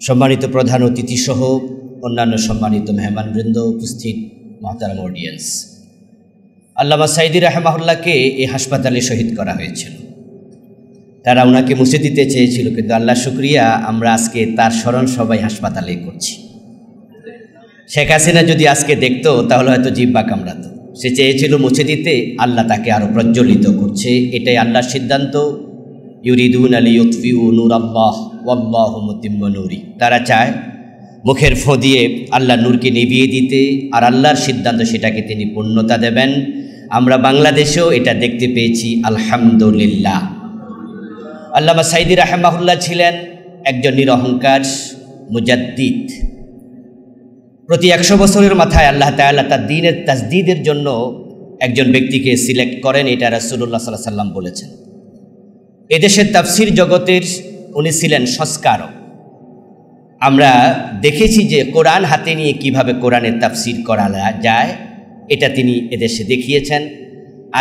সম্মানিত প্রধান অতিথি সহ অন্যান্য সম্মানিত মেহমানবৃন্দ, উপস্থিত মহতারাম অডিয়েন্স, আল্লামা সাঈদী রাহিমাহুল্লাহকে এই হাসপাতালে শহীদ করা হয়েছিল। তারা ওনাকে মুছে দিতে চেয়েছিল, কিন্তু আল্লাহ শুকরিয়া, আমরা আজকে তার স্মরণ সবাই হাসপাতালে করছি। শেখ হাসিনা যদি আজকে দেখতো তাহলে হয়তো জিহ্বা কামড়াতো। সে চেয়েছিল মুছে দিতে, আল্লাহ তাকে আরও প্রজ্বলিত করছে। এটাই আল্লাহর সিদ্ধান্ত। ইউরিদুনা লিইউতফিউ নূরাল্লাহ ওয়াল্লাহু মুতিম্মু নূরি। তারা চায় মুখের ফোঁ দিয়ে আল্লাহর নূরকে নিভিয়ে দিতে, আর আল্লাহর সিদ্ধান্ত সেটাকে তিনি পূর্ণতা দেবেন। আমরা বাংলাদেশেও এটা দেখতে পেয়েছি, আলহামদুলিল্লাহ। আল্লামা সাঈদী রাহিমাহুল্লাহ ছিলেন একজন নিরহংকার মুজাদ্দিদ। প্রতি 100 বছরের মাথায় আল্লাহ তাআলা তার দ্বীনের তাজদীদের জন্য একজন ব্যক্তিকে সিলেক্ট করেন, এটা রাসূলুল্লাহ সাল্লাল্লাহু আলাইহি ওয়াসাল্লাম বলেছেন। এদেশের তাফসীর জগতের উনি ছিলেন সংস্কারক। আমরা দেখেছি যে কোরআন হাতে নিয়ে কিভাবে কোরআনের তাফসীর করা যায়, এটা তিনি এদেশে দেখিয়েছেন।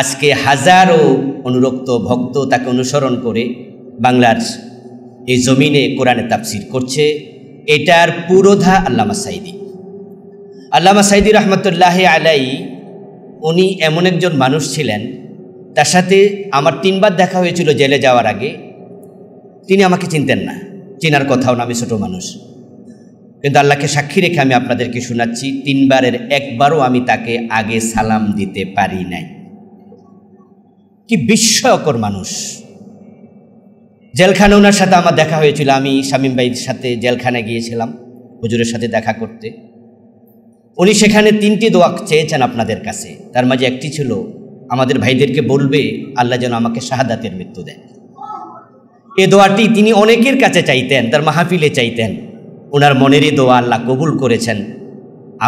আজকে হাজারো অনুরক্ত ভক্ত তাকে অনুসরণ করে বাংলার এই জমিনে কোরআনের তাফসীর করছে। এটার পুরোধা আল্লামা সাঈদী। আল্লামা সাঈদী রহমতুল্লাহ আলাই উনি এমন একজন মানুষ ছিলেন, তার সাথে আমার 3 বার দেখা হয়েছিল জেলে যাওয়ার আগে। তিনি আমাকে চিনতেন না, চেনার কথাও না, আমি ছোটো মানুষ। কিন্তু আল্লাহকে সাক্ষী রেখে আমি আপনাদেরকে শোনাচ্ছি, 3 বারের একবারও আমি তাকে আগে সালাম দিতে পারি নাই। কি বিস্ময়কর মানুষ। জেলখানে ওনার সাথে আমার দেখা হয়েছিল। আমি শামীম ভাইয়ের সাথে জেলখানায় গিয়েছিলাম হুজুরের সাথে দেখা করতে। উনি সেখানে 3টি দোয়া চেয়েছেন আপনাদের কাছে। তার মাঝে একটি ছিল, আমাদের ভাইদেরকে বলবে আল্লাহ যেন আমাকে শাহাদাতের মৃত্যু দেয়। এই দোয়াটি তিনি অনেকের কাছে চাইতেন, তার মাহফিলে চাইতেন। ওনার মনেরই দোয়া আল্লাহ কবুল করেছেন।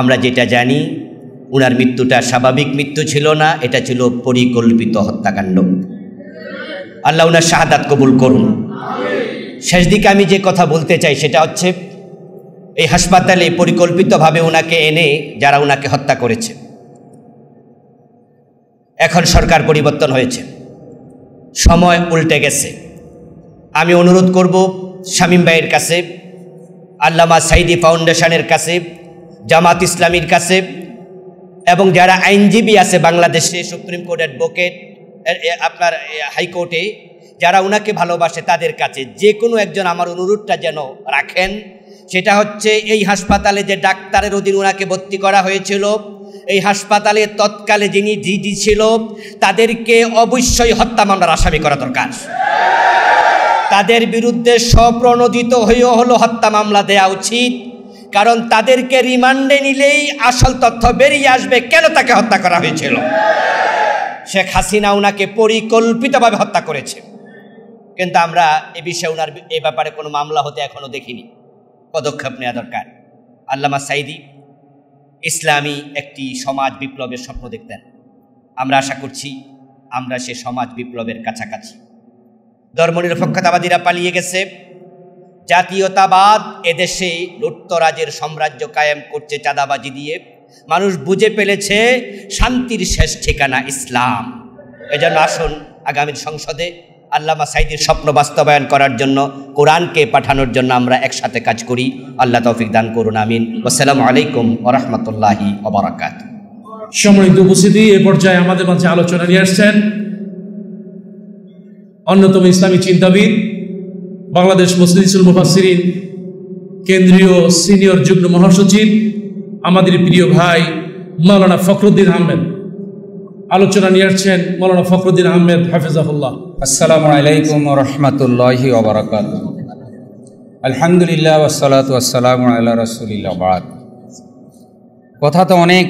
আমরা যেটা জানি, ওনার মৃত্যুটা স্বাভাবিক মৃত্যু ছিল না, এটা ছিল পরিকল্পিত হত্যাকাণ্ড। আল্লাহ ওনার শাহাদাত কবুল করুন। শেষ দিকে আমি যে কথা বলতে চাই সেটা হচ্ছে, এই হাসপাতালে পরিকল্পিতভাবে ওনাকে এনে যারা ওনাকে হত্যা করেছে, এখন সরকার পরিবর্তন হয়েছে, সময় উল্টে গেছে। আমি অনুরোধ করব শামীম ভাইয়ের কাছে, আল্লামা সাইদি ফাউন্ডেশনের কাছে, জামাত ইসলামীর কাছে, এবং যারা আইনজীবী আছে বাংলাদেশে, সুপ্রিম কোর্ট অ্যাডভোকেট, আপনার হাইকোর্টে যারা ওনাকে ভালোবাসে, তাদের কাছে যে কোনো একজন আমার অনুরোধটা যেন রাখেন। সেটা হচ্ছে, এই হাসপাতালে যে ডাক্তারের অধীন ওনাকে ভর্তি করা হয়েছিল, এই হাসপাতালে তৎকালে যিনি ডিডি ছিল, তাদেরকে অবশ্যই হত্যা মামলার আসামি করা দরকার। তাদের বিরুদ্ধে স্বপ্রণোদিত হয়েও হলো হত্যা মামলা দেওয়া উচিত। কারণ তাদেরকে রিমান্ডে নিলেই আসল তথ্য বেরিয়ে আসবে কেন তাকে হত্যা করা হয়েছিল। শেখ হাসিনা ওনাকে পরিকল্পিতভাবে হত্যা করেছে, কিন্তু আমরা এ বিষয়ে ওনার এ ব্যাপারে কোনো মামলা হতে এখনো দেখিনি। পদক্ষেপ নেওয়া দরকার। আল্লামা সাইদি ইসলামী একটি সমাজ বিপ্লবের স্বপ্ন দেখতেন। আমরা আশা করছি আমরা সে সমাজ বিপ্লবের কাছাকাছি। ধর্মনিরপেক্ষতাবাদীরা পালিয়ে গেছে, জাতীয়তাবাদ এদেশে লুটতরাজের সাম্রাজ্য কায়েম করছে চাঁদাবাজি দিয়ে। মানুষ বুঝে ফেলেছে শান্তির শেষ ঠিকানা ইসলাম। এজন্য আসুন আগামী সংসদে আল্লামা সাইদির স্বপ্ন বাস্তবায়ন করার জন্য, কোরআনকে পাঠানোর জন্য আমরা একসাথে কাজ করি। আল্লাহ তৌফিক দান করুন, আমিন। আসসালামু আলাইকুম ওয়া রাহমাতুল্লাহি ওয়া বারাকাতুহু। সম্মানিত উপস্থিতি, এ পর্যায়ে আমাদের মাঝে আলোচনা নিয়ে আসছেন অন্যতম ইসলামী চিন্তাবিদ, বাংলাদেশ মজলিসুল মুফাসসিরিন কেন্দ্রীয় সিনিয়র যুগ্ম মহাসচিব, আমাদের প্রিয় ভাই মাওলানা ফখরুদ্দিন আহমেদ। আলোচনা নিয়ে আসছেন মাওলানা ফখরুদ্দিন আহমেদ হাফিজাহুল্লাহ। আসসালামু আলাইকুম ওয়া রাহমাতুল্লাহি ওয়া বারাকাতুহু। আলহামদুলিল্লাহ ওয়াসসালাতু ওয়াসসালামু আলা রাসূলিল্লাহ। বাদ কথা তো অনেক,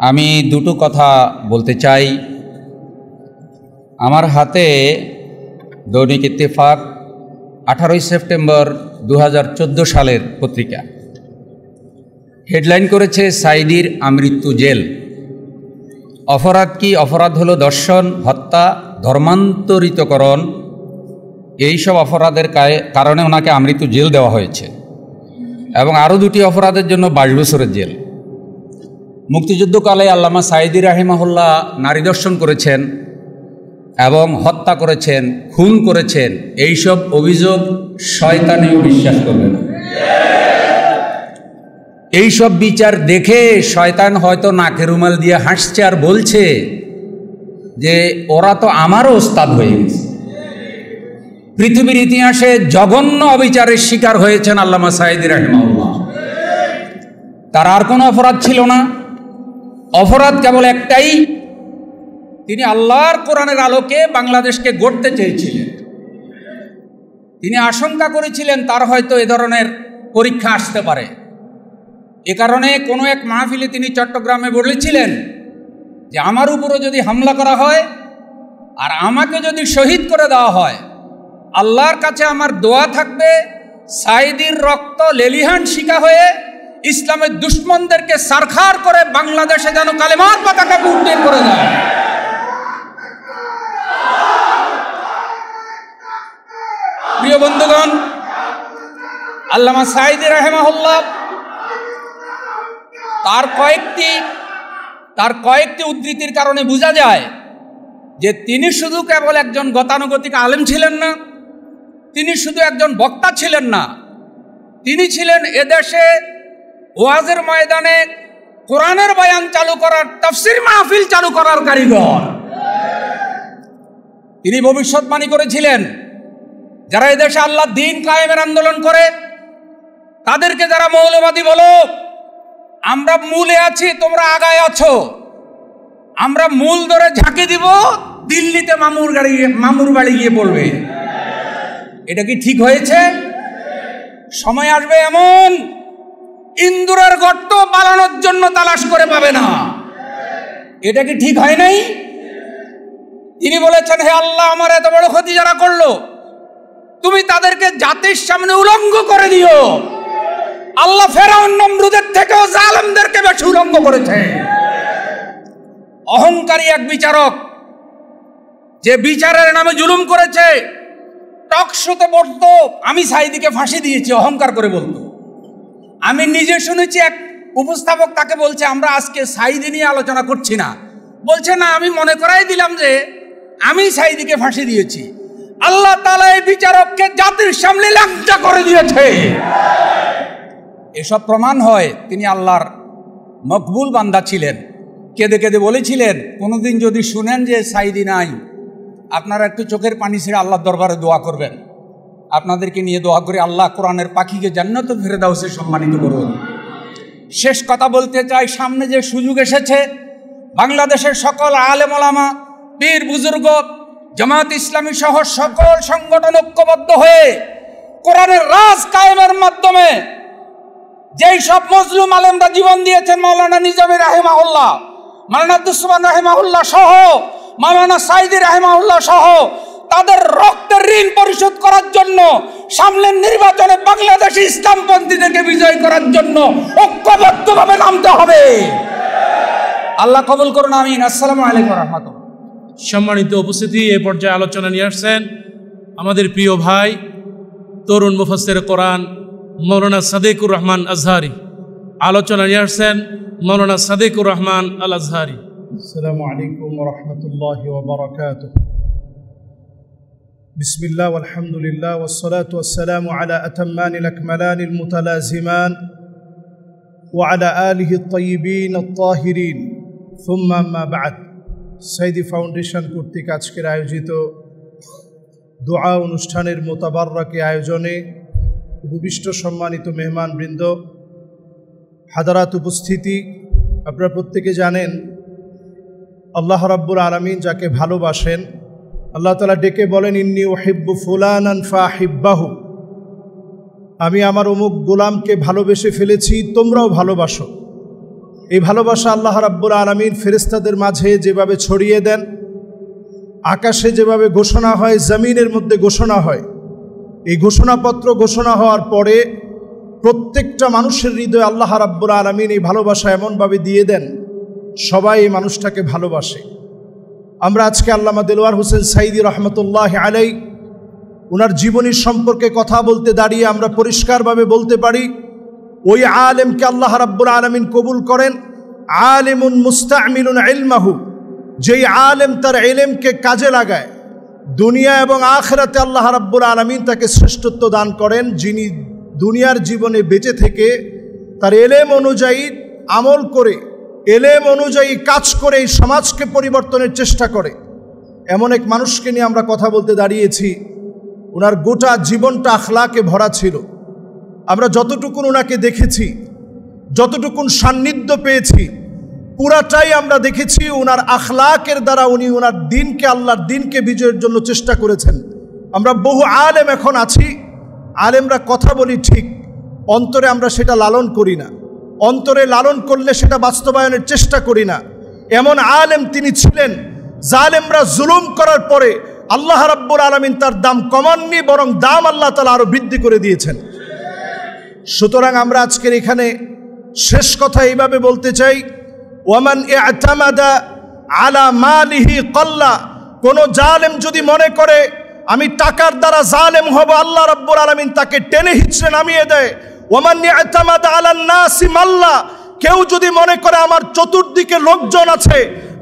আমি দুটো কথা বলতে চাই। আমার হাতে দৈনিক ইত্তেফাক 18 সেপ্টেম্বর 2014 সালের পত্রিকা। হেডলাইন করেছে সাইদির আমৃত্যু জেল। অপরাধ কি? অপরাধ হলো দর্শন, হত্যা, ধর্মান্তরিতকরণ। এইসব অপরাধের কারণে ওনাকে আমৃত্যু জেল দেওয়া হয়েছে, এবং আরও 2টি অপরাধের জন্য 22 বছরের জেল। মুক্তিযুদ্ধকালে আল্লামা সাইদি রাহিমাহুল্লাহ নারী দর্শন করেছেন এবং হত্যা করেছেন, খুন করেছেন। এইসব অভিযোগ শয়তানেও বিশ্বাস করবে না। এইসব বিচার দেখে শয়তান হয়তো নাকে রুমাল দিয়ে হাসছে আর বলছে যে ওরা তো আমারও ওস্তাদ হয়ে গেছে। পৃথিবীর ইতিহাসে জঘন্য অবিচারের শিকার হয়েছেন আল্লামা সাইদি রাহিমাহুল্লাহ। তার আর কোনো অপরাধ ছিল না। অপরাধ কেবল একটাই, তিনি আল্লাহর কোরআনের আলোকে বাংলাদেশকে গড়তে চেয়েছিলেন। তিনি আশঙ্কা করেছিলেন তার হয়তো এ ধরনের পরীক্ষা আসতে পারে। এ কারণে কোনো এক মাহফিলে তিনি চট্টগ্রামে বলেছিলেন যে আমার উপরে যদি হামলা করা হয় আর আমাকে যদি শহীদ করে দেওয়া হয়, আল্লাহর কাছে আমার দোয়া থাকবে সাইদির রক্ত লেলিহান শিকা হয়ে ইসলামের দুশ্মনদেরকে সারখার করে বাংলাদেশে যেন কালেমার পতাকাকে উড্ডীন করে দেয়। প্রিয় বন্ধুগণ, আল্লামা সাইদি রাহিমাহুল্লাহ তার কয়েকটি উদ্ধৃতির কারণে বোঝা যায় যে তিনি শুধু কেবল একজন গতানুগতিক আলেম ছিলেন না, তিনি শুধু একজন বক্তা ছিলেন না, তিনি ছিলেন এদেশে ওয়াজের ময়দানে কোরআনের বয়ান চালু করার, তাফসীর মাহফিল চালু করার কারিগর। তিনি ভবিষ্যৎবাণী করেছিলেন, যারা এদেশে আল্লাহ দ্বীন কায়েমের আন্দোলন করে তাদেরকে যারা মৌলবাদী বলো, আমরা মূলে আছি, তোমরা আগায় আছো, আমরা মূল ধরে ঝাঁকি দিব, দিল্লিতে মামুর বাড়ি গিয়ে পড়বে। এটা কি ঠিক হয়েছে? সময় আসবে এমন, ইন্দুরের গর্ত পালানোর জন্য তালাশ করে পাবে না। এটা কি ঠিক হয় নাই? তিনি বলেছেন, হে আল্লাহ, আমার এত বড় ক্ষতি যারা করলো, তুমি তাদেরকে জাতির সামনে উলঙ্গ করে দিও। আল্লাহ ফেরাউন নমরুদের থেকেও জালেমদেরকে বেশি উলঙ্গ করেছে। অহংকারী এক বিচারক, যে বিচারের নামে জুলুম করেছে, টক শোতে বলতো আমি সাইদিকে ফাঁসি দিয়েছি, অহংকার করে বলতো। আমি নিজে শুনেছি এক উপস্থাপক তাকে বলছে, আমরা আজকে সাইদি নিয়ে আলোচনা করছি না, বলছে না, আমি মনে করাই দিলাম যে আমি সাইদিকে ফাঁসি দিয়েছি। আল্লাহ তাআলা এই বিচারককে জাতির সামনে লাঞ্ছা করে দিয়েছে। এসব প্রমাণ হয় তিনি আল্লাহর মকবুল বান্দা ছিলেন। কেঁদে কেঁদে বলেছিলেন, কোনোদিন যদি শুনেন যে সাইদি নাই, আপনারা একটু চোখের পানি ছেড়ে আল্লাহর দরবারে দোয়া করবেন। আপনাদেরকে নিয়ে দোয়া করে আল্লাহ কোরআনের পাখিকে জান্নাতুল ফেরদাউসে সম্মানিত করুন। শেষ কথা বলতে চাই, সামনে যে সুযোগ এসেছে, বাংলাদেশের সকল আলেম ওলামা, পীর বুজুর্গ, জামাত ইসলামী সহ সকল সংগঠন ঐক্যবদ্ধ হয়ে কোরআনের রাজ কায়েমের মাধ্যমে যেই সব মজলুম আলেমরা জীবন দিয়েছেন, মাওলানা নিজামী রাহিমাহুল্লাহ, মাওলানা আব্দুস সুবহান রাহিমাহুল্লাহ সহ, মাওলানা সাইদি রাহিমাহুল্লাহ সহ, তাদের রক্তের ঋণ পরিশোধ করার জন্য সামনের নির্বাচনে বাংলাদেশে ইসলামপন্থীদেরকে বিজয় করার জন্য ঐক্যবদ্ধভাবে নামতে হবে। আল্লাহ কবুল করুন, আমিন। আসসালামু আলাইকুম ওয়া রাহমাতুল্লাহ। সম্মানিত উপস্থিতি, এ পর্যায়ে আলোচনা নিয়ে আসছেন আমাদের প্রিয় ভাই, তরুণ মুফাসসির কোরআন মৌলানা সাদেকুর রহমান আজহারি। আলোচনা নিয়ে আসছেন মৌলানা সাদেকুর রহমান আল আজহারি। আসসালামু আলাইকুম ওয়া রাহমাতুল্লাহি ওয়া বারাকাতুহু। বিসমিল্লাহ ওয়াল হামদুলিল্লাহ ওয়াস সালাতু ওয়াস সালামু আলা আতাম্মানিল আকমালানিল মুতালাজিমান ওয়া আলা আলিহি আত-তাইয়িবিন আত-তাহিরিন, সুম্মা আম্মা বা'দ। সাইদি ফাউন্ডেশন কর্তৃক আজকের আয়োজিত দোয়া অনুষ্ঠানের মোতাবাররকি আয়োজনে উপবিষ্ট সম্মানিত মেহমানবৃন্দ, হাদারাত উপস্থিতি, আপনারা প্রত্যেকে জানেন আল্লাহ রাব্বুল আলামিন যাকে ভালোবাসেন, আল্লাহ তাআলা ডেকে বলেন, ইন্নী উহিব্বু ফুলানান ফাহিব্বাহু, আমি আমার অমুক গোলামকে ভালোবেসে ফেলেছি, তোমরাও ভালোবাসো। এই ভালোবাসা আল্লাহ রাব্বুল আলামিন ফেরেশতাদের মাঝে যেভাবে ছড়িয়ে দেন, আকাশে যেভাবে ঘোষণা হয়, জমিনের মধ্যে ঘোষণা হয়, এই ঘোষণাপত্র ঘোষণা হওয়ার পরে প্রত্যেকটা মানুষের হৃদয়ে আল্লাহ রাব্বুল আলামিন এই ভালোবাসা এমনভাবে দিয়ে দেন, সবাই এই মানুষটাকে ভালোবাসে। আমরা আজকে আল্লামা দেলোয়ার হোসেন সাইদি রহমতুল্লাহ আলাই ওনার জীবনী সম্পর্কে কথা বলতে দাঁড়িয়ে আমরা পরিষ্কারভাবে বলতে পারি, ওই আলেমকে আল্লাহ রাব্বুল আলামিন কবুল করেন, আলিমুন মুস্তামিলুন ইলমাহু, যেই আলেম তার ইলমকে কাজে লাগায়, দুনিয়া এবং আখিরাতে আল্লাহ রাব্বুল আলামিন তাকে শ্রেষ্ঠত্ব দান করেন। যিনি দুনিয়ার জীবনে বেঁচে থেকে তার ইলম অনুযায়ী আমল করে, ইলম অনুযায়ী কাজ করে এই সমাজকে পরিবর্তনের চেষ্টা করে, এমন এক মানুষকে নিয়ে আমরা কথা বলতে দাঁড়িয়েছি। ওনার গোটা জীবনটা আখলাকে ভরা ছিল। আমরা যতটুকুন ওনাকে দেখেছি, যতটুকুন সান্নিধ্য পেয়েছি, পুরাটাই আমরা দেখেছি ওনার আখলাকের দ্বারা উনি ওনার দিনকে, আল্লাহর দিনকে বিজয়ের জন্য চেষ্টা করেছেন। আমরা বহু আলেম এখন আছি, আলেমরা কথা বলি ঠিক, অন্তরে আমরা সেটা লালন করি না, অন্তরে লালন করলে সেটা বাস্তবায়নের চেষ্টা করি না। এমন আলেম তিনি ছিলেন, জালেমরা জুলুম করার পরে আল্লাহ রাব্বুল আলামিন তার দাম কমাননি, বরং দাম আল্লাহ তাআলা আরো বৃদ্ধি করে দিয়েছেন। সুতরাং আমরা আজকের এখানে শেষ কথা এইভাবে বলতে চাই, ওয়ামান ইআতামাদা আলা মালিহি কল্লা, কোন জালেম যদি মনে করে আমি টাকার দ্বারা জালেম হব, আল্লাহ রাব্বুল আলামিন তাকে টেনে হিচড়ে নামিয়ে দেয়। ওয়ামান ইআতামাদা আলান নাসি মাল্লা, কেউ যদি মনে করে আমার চতুর্দিকে লোকজন আছে,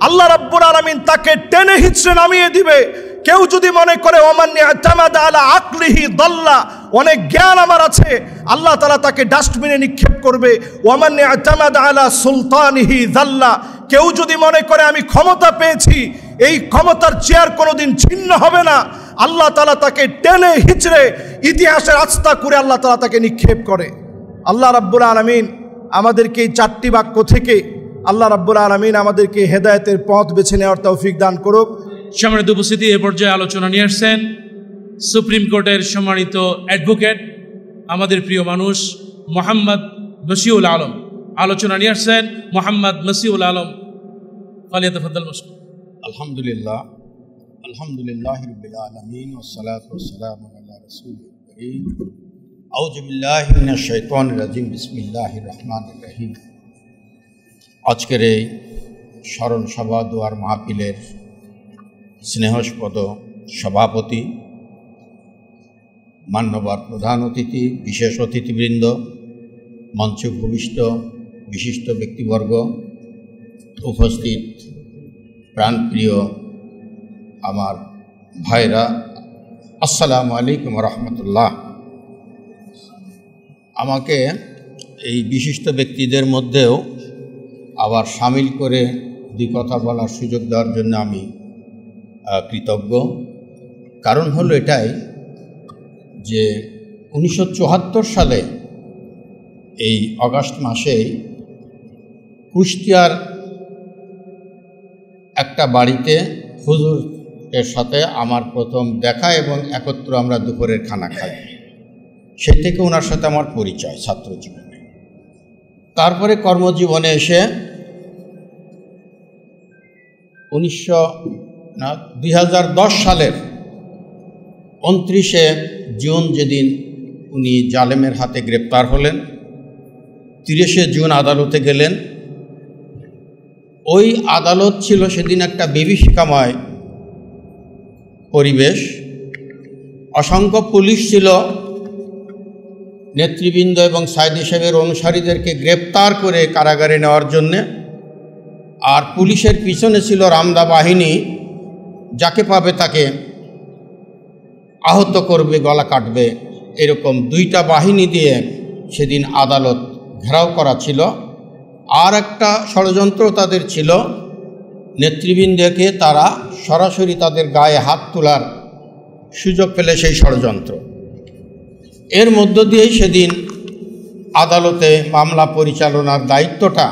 আল্লাহ রাব্বুল আলামিন তাকে টেনে হিচড়ে নামিয়ে দিবে। কেউ যদি মনে করে ওমান ইয়াতামাদা আলা আকলিহি দাল্লা, অনেক জ্ঞান আমার আছে, আল্লাহ তাআলা তাকে ডাস্টবিনে নিক্ষেপ করবে। ওমান ইয়াতামাদা আলা সুলতানিহি দাল্লা, কেউ যদি মনে করে আমি ক্ষমতা পেয়েছি, এই ক্ষমতার চেয়ার কোনোদিন ছিন্ন হবে না, আল্লাহ তাআলা তাকে টেনে হিচড়ে ইতিহাসের আস্থা করে আল্লাহ তাআলা তাকে নিক্ষেপ করে। আল্লাহ রাব্বুল আলামিন আমাদেরকে এই চারটি বাক্য থেকে আল্লাহ রাব্বুল আলামিন আমাদেরকে হেদায়েতের পথ বেছে নেওয়ার তৌফিক দান করুক। সম্মানিত উপস্থিতি, এ পর্যায়ে আলোচনা নিয়ে আসছেন সুপ্রিম কোর্টের সম্মানিত অ্যাডভোকেট, আমাদের প্রিয় মানুষ মোহাম্মদ মশিউল আলম। আলোচনা নিয়ে আসছেন মোহাম্মদ মশিউল আলম। ফালিয়াতাফাদ্দাল মাশকুর। আলহামদুলিল্লাহ, আলহামদুলিল্লাহ রাব্বিল আলামিন ওয়াসসালাতু ওয়াসসালামু আলা রাসূলিল কারীম। আউযু বিল্লাহি মিনাশ শাইতানির রাজিম। বিসমিল্লাহির রহমানির রহিম। আজকের এই স্মরণ সভা দুয়ার মাহফিলের স্নেহস্পদ সভাপতি, মান্যবর প্রধান অতিথি, বিশেষ অতিথিবৃন্দ, মঞ্চে ভূমিষ্ঠ বিশিষ্ট ব্যক্তিবর্গ, উপস্থিত প্রাণপ্রিয় আমার ভাইরা, আসসালামু আলাইকুম রহমতুল্লাহ। আমাকে এই বিশিষ্ট ব্যক্তিদের মধ্যেও আবার সামিল করে দুই কথা বলার সুযোগ দেওয়ার জন্য আমি কৃতজ্ঞ। কারণ হলো এটাই যে 1974 সালে এই অগাস্ট মাসেই কুষ্টিয়ার একটা বাড়িতে হুজুরের সাথে আমার প্রথম দেখা এবং একত্র আমরা দুপুরের খানা খাই। সেই থেকে ওনার সাথে আমার পরিচয় ছাত্র জীবনে। তারপরে কর্মজীবনে এসে 2010 সালের 29শে জুন যেদিন উনি জালেমের হাতে গ্রেপ্তার হলেন, 30শে জুন আদালতে গেলেন। ওই আদালত ছিল সেদিন একটা বিভীষিকাময় পরিবেশ। অসংখ্য পুলিশ ছিল নেতৃবৃন্দ এবং সাইদি সাহেবের অনুসারীদেরকে গ্রেপ্তার করে কারাগারে নেওয়ার জন্যে, আর পুলিশের পিছনে ছিল রামদা বাহিনী, যাকে পাবে তাকে আহত করবে, গলা কাটবে, এরকম দুইটা বাহিনী দিয়ে সেদিন আদালত ঘেরাও করা ছিল। আর একটা ষড়যন্ত্র তাদের ছিল, নেতৃবৃন্দকে তারা সরাসরি তাদের গায়ে হাত তোলার সুযোগ পেলে সেই ষড়যন্ত্র। এর মধ্য দিয়েই সেদিন আদালতে মামলা পরিচালনার দায়িত্বটা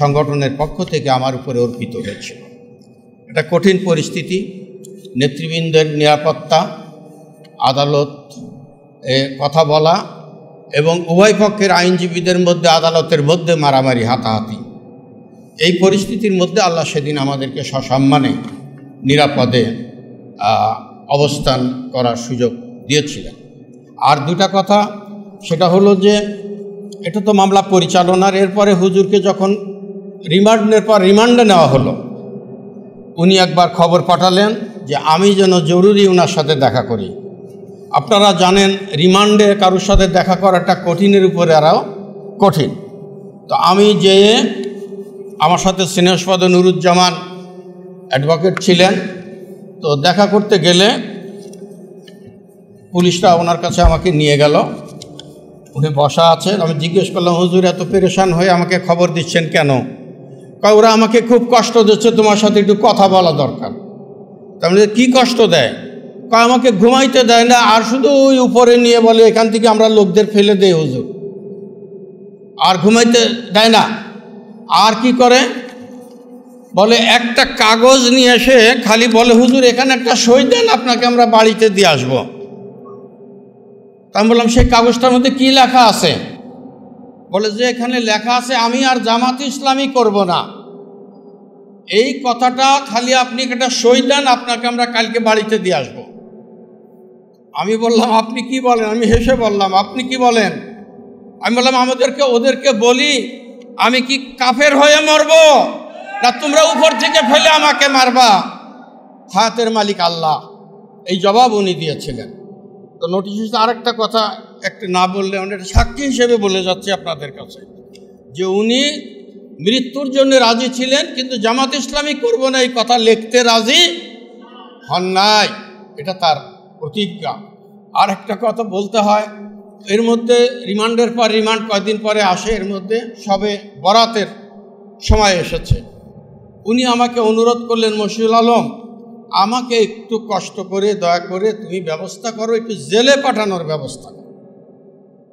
সংগঠনের পক্ষ থেকে আমার উপরে অর্পিত হয়েছিল। এটা কঠিন পরিস্থিতি, নেতৃবৃন্দের নিরাপত্তা, আদালত কথা বলা এবং উভয় পক্ষের আইনজীবীদের মধ্যে আদালতের মধ্যে মারামারি, হাতাহাতি, এই পরিস্থিতির মধ্যে আল্লাহ সেদিন আমাদেরকে সসম্মানে নিরাপদে অবস্থান করার সুযোগ দিয়েছিলেন। আর দুটা কথা, সেটা হলো যে এটা তো মামলা পরিচালনার, এরপরে হুজুরকে যখন রিমান্ডের পর রিমান্ডে নেওয়া হলো, উনি একবার খবর পাঠালেন যে আমি যেন জরুরি ওনার সাথে দেখা করি। আপনারা জানেন রিমান্ডে কারোর সাথে দেখা করাটা কঠিনের উপরে আরও কঠিন। তো আমি যেয়ে, আমার সাথে স্নেহস্পদ নুরুজ্জামান অ্যাডভোকেট ছিলেন, তো দেখা করতে গেলে পুলিশরা ওনার কাছে আমাকে নিয়ে গেল। উনি বসা আছেন, আমি জিজ্ঞেস করলাম, হুজুর এত পেরেশান হয়ে আমাকে খবর দিচ্ছেন কেন? কয় ওরা আমাকে খুব কষ্ট দিচ্ছে, তোমার সাথে একটু কথা বলা দরকার। তাহলে কী কষ্ট দেয়? কয় আমাকে ঘুমাইতে দেয় না, আর শুধু ওই উপরে নিয়ে বলে এখান থেকে আমরা লোকদের ফেলে দেই হুজুর, আর ঘুমাইতে দেয় না। আর কি করে বলে, একটা কাগজ নিয়ে এসে খালি বলে হুজুর এখানে একটা সই দেন, আপনাকে আমরা বাড়িতে দিয়ে আসবো। আমি বললাম সেই কাগজটার মধ্যে কি লেখা আছে? বলে যে এখানে লেখা আছে আমি আর জামাত ইসলামী করব না, এই কথাটা খালি আপনি একটা সই দেন, আপনাকে আমরা কালকে বাড়িতে দিয়ে আসবো। আমি বললাম আপনি কি বলেন? আমি হেসে বললাম আপনি কি বলেন? আমি বললাম ওদেরকে বলি আমি কি কাফের হয়ে মরব, না তোমরা উপর থেকে ফেলে আমাকে মারবা? হায়াতের মালিক আল্লাহ, এই জবাব উনি দিয়েছিলেন। তো নোটিশ আরেকটা কথা একটা না বললে, আমি একটা সাক্ষী হিসেবে বলে যাচ্ছি আপনাদের কাছে, যে উনি মৃত্যুর জন্য রাজি ছিলেন, কিন্তু জামাত ইসলামী করব না এই কথা লিখতে রাজি হন নাই, এটা তার প্রতিজ্ঞা। আর একটা কথা বলতে হয়, এর মধ্যে রিমান্ডের পর রিমান্ড কয়েকদিন পরে আসে, এর মধ্যে সবে বরাতের সময় এসেছে। উনি আমাকে অনুরোধ করলেন, মশিউল আলম আমাকে একটু কষ্ট করে দয়া করে তুমি ব্যবস্থা করো, একটু জেলে পাঠানোর ব্যবস্থা করো।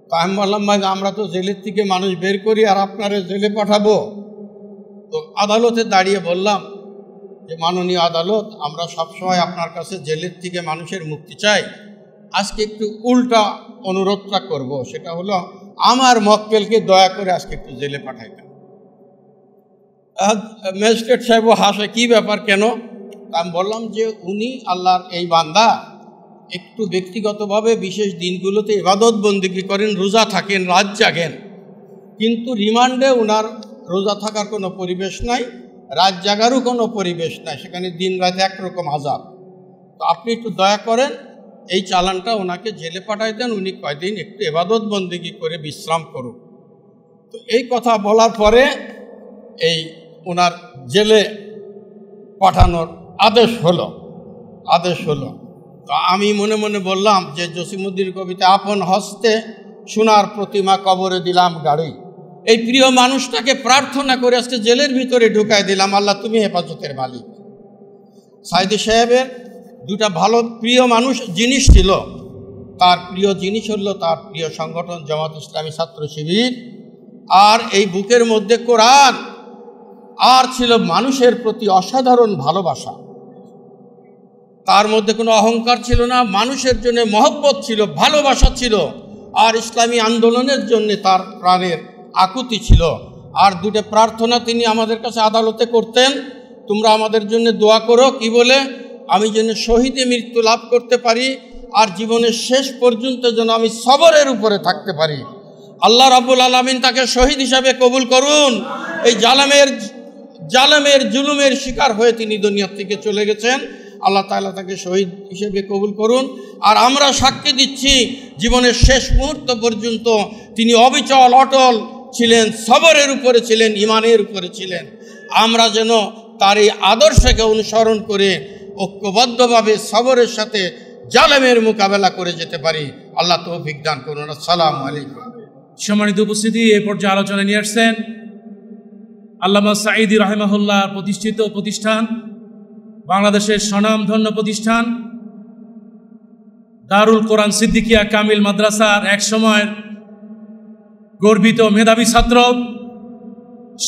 তো আমি বললাম, ভাই আমরা তো জেলের থেকে মানুষ বের করি, আর আপনারা জেলে পাঠাবো? তো আদালতে দাঁড়িয়ে বললাম যে মাননীয় আদালত, আমরা সবসময় আপনার কাছে জেলের থেকে মানুষের মুক্তি চাই, আজকে একটু উল্টা অনুরোধটা করব, সেটা হলো আমার মক্কেলকে দয়া করে আজকে একটু জেলে পাঠাইতেন। ম্যাজিস্ট্রেট সাহেবও হাসে, কী ব্যাপার, কেন? আমি বললাম যে উনি আল্লাহর এই বান্দা, একটু ব্যক্তিগতভাবে বিশেষ দিনগুলোতে ইবাদত বন্দেগী করেন, রোজা থাকেন, রাত জাগেন, কিন্তু রিমান্ডে ওনার রোজা থাকার কোনো পরিবেশ নাই, রাত জাগারও কোনো পরিবেশ নাই, সেখানে দিন রাত একরকম আযাব। তো আপনি একটু দয়া করেন এই চালানটা ওনাকে জেলে পাঠাই দেন, উনি কয়দিন একটু ইবাদত বন্দেগী করে বিশ্রাম করুন। তো এই কথা বলার পরে এই ওনার জেলে পাঠানোর আদেশ হলো। তো আমি মনে মনে বললাম যে জসিমউদ্দিন কবিতা, আপন হস্তে সোনার প্রতিমা কবরে দিলাম গাড়ি, এই প্রিয় মানুষটাকে প্রার্থনা করে আজকে জেলের ভিতরে ঢুকাই দিলাম, আল্লাহ তুমি হেফাজতের মালিক। সাইদি সাহেবের দুটা ভালো প্রিয় মানুষ জিনিস ছিল, তার প্রিয় জিনিস হলো তার প্রিয় সংগঠন জামাত ইসলামী ছাত্র শিবির, আর এই বুকের মধ্যে কোরআন, আর ছিল মানুষের প্রতি অসাধারণ ভালোবাসা। তার মধ্যে কোনো অহংকার ছিল না, মানুষের জন্য মহব্বত ছিল, ভালোবাসা ছিল, আর ইসলামী আন্দোলনের জন্য তার প্রাণের আকুতি ছিল। আর দুটো প্রার্থনা তিনি আমাদের কাছে আদালতে করতেন, তোমরা আমাদের জন্য দোয়া করো, কি বলে? আমি যেন শহীদে মৃত্যু লাভ করতে পারি, আর জীবনের শেষ পর্যন্ত যেন আমি সবরের উপরে থাকতে পারি। আল্লাহ রাব্বুল আলামিন তাকে শহীদ হিসাবে কবুল করুন। এই জালেমের জুলুমের শিকার হয়ে তিনি দুনিয়া থেকে চলে গেছেন, আল্লাহ তাআলা তাকে শহীদ হিসেবে কবুল করুন। আর আমরা সাক্ষী দিচ্ছি, জীবনের শেষ মুহূর্ত পর্যন্ত তিনি অবিচল অটল ছিলেন, সবরের উপরে ছিলেন, ইমানের উপরে ছিলেন। আমরা যেন তার এই আদর্শকে অনুসরণ করে ঐক্যবদ্ধভাবে সবরের সাথে জালেমের মোকাবেলা করে যেতে পারি। আল্লাহ তৌফিক দান করুন। আসসালামু আলাইকুম। সম্মানিত উপস্থিতি, এ পর্যায়ে আলোচনা নিয়ে আসছেন আল্লামা সাঈদী রাহিমাহুল্লাহ প্রতিষ্ঠিত প্রতিষ্ঠান, বাংলাদেশের স্বনামধন্য প্রতিষ্ঠান দারুল কোরআন সিদ্দিকিয়া কামিল মাদ্রাসার এক সময়ের গর্বিত মেধাবী ছাত্র,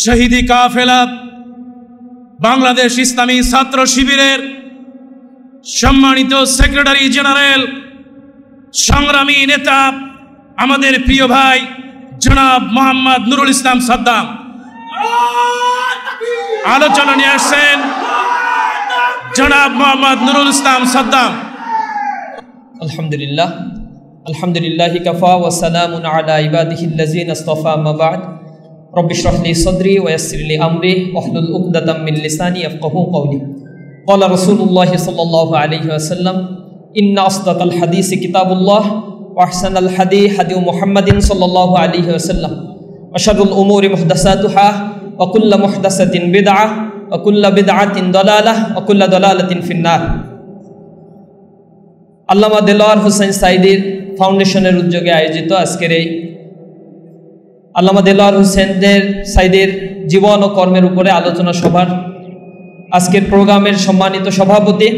শহীদি কাফেলা বাংলাদেশ ইসলামী ছাত্র শিবিরের সম্মানিত সেক্রেটারি জেনারেল, সংগ্রামী নেতা, আমাদের প্রিয় ভাই জনাব মোহাম্মদ নুরুল ইসলাম সাদ্দাম আলোচনা নিয়ে আসছেন। জনাব মোহাম্মদ নুরুল ইসলাম সাদ্দাম। আলহামদুলিল্লাহ, আলহামদুলিল্লাহি কাফা ওয়া সালামুন আলা ইবাদিহিল্লাযিনা ইসতাফা, আম্মা বা'দ। রব্বি ইশরাহ লি সাদরি ওয়া ইয়াসসির লি আমরি ওয়াহলুল উকদাতাম মিন লিসানি ইয়াফকাহু কওলি। ক্বালা রাসূলুল্লাহ সাল্লাল্লাহু আলাইহি ওয়াসাল্লাম, ইন্না আসদাকাল হাদিসি কিতাবুল্লাহ ওয়া আহসানাল হাদী হাদী মুহাম্মাদিন সাল্লাল্লাহু আলাইহি ওয়াসাল্লাম, ওয়া শাররুল উমুরি মুহদাসাতুহা ওয়া কুল্লু মুহদাসাতিন বিদআহ ওয়া কুল্লু বিদআতিন দালালাহ ওয়া কুল্লু দালালাতিন ফিন্নার। আল্লামা দেলোয়ার হোসেন সাঈদীর ফাউন্ডেশনের উদ্যোগে আয়োজিত আজকের এই আল্লামা দেলোয়ার হোসেন সাঈদীর জীবন ও কর্মের উপরে আলোচনা সভার আজকের প্রোগ্রামের সম্মানিত সভাপতি,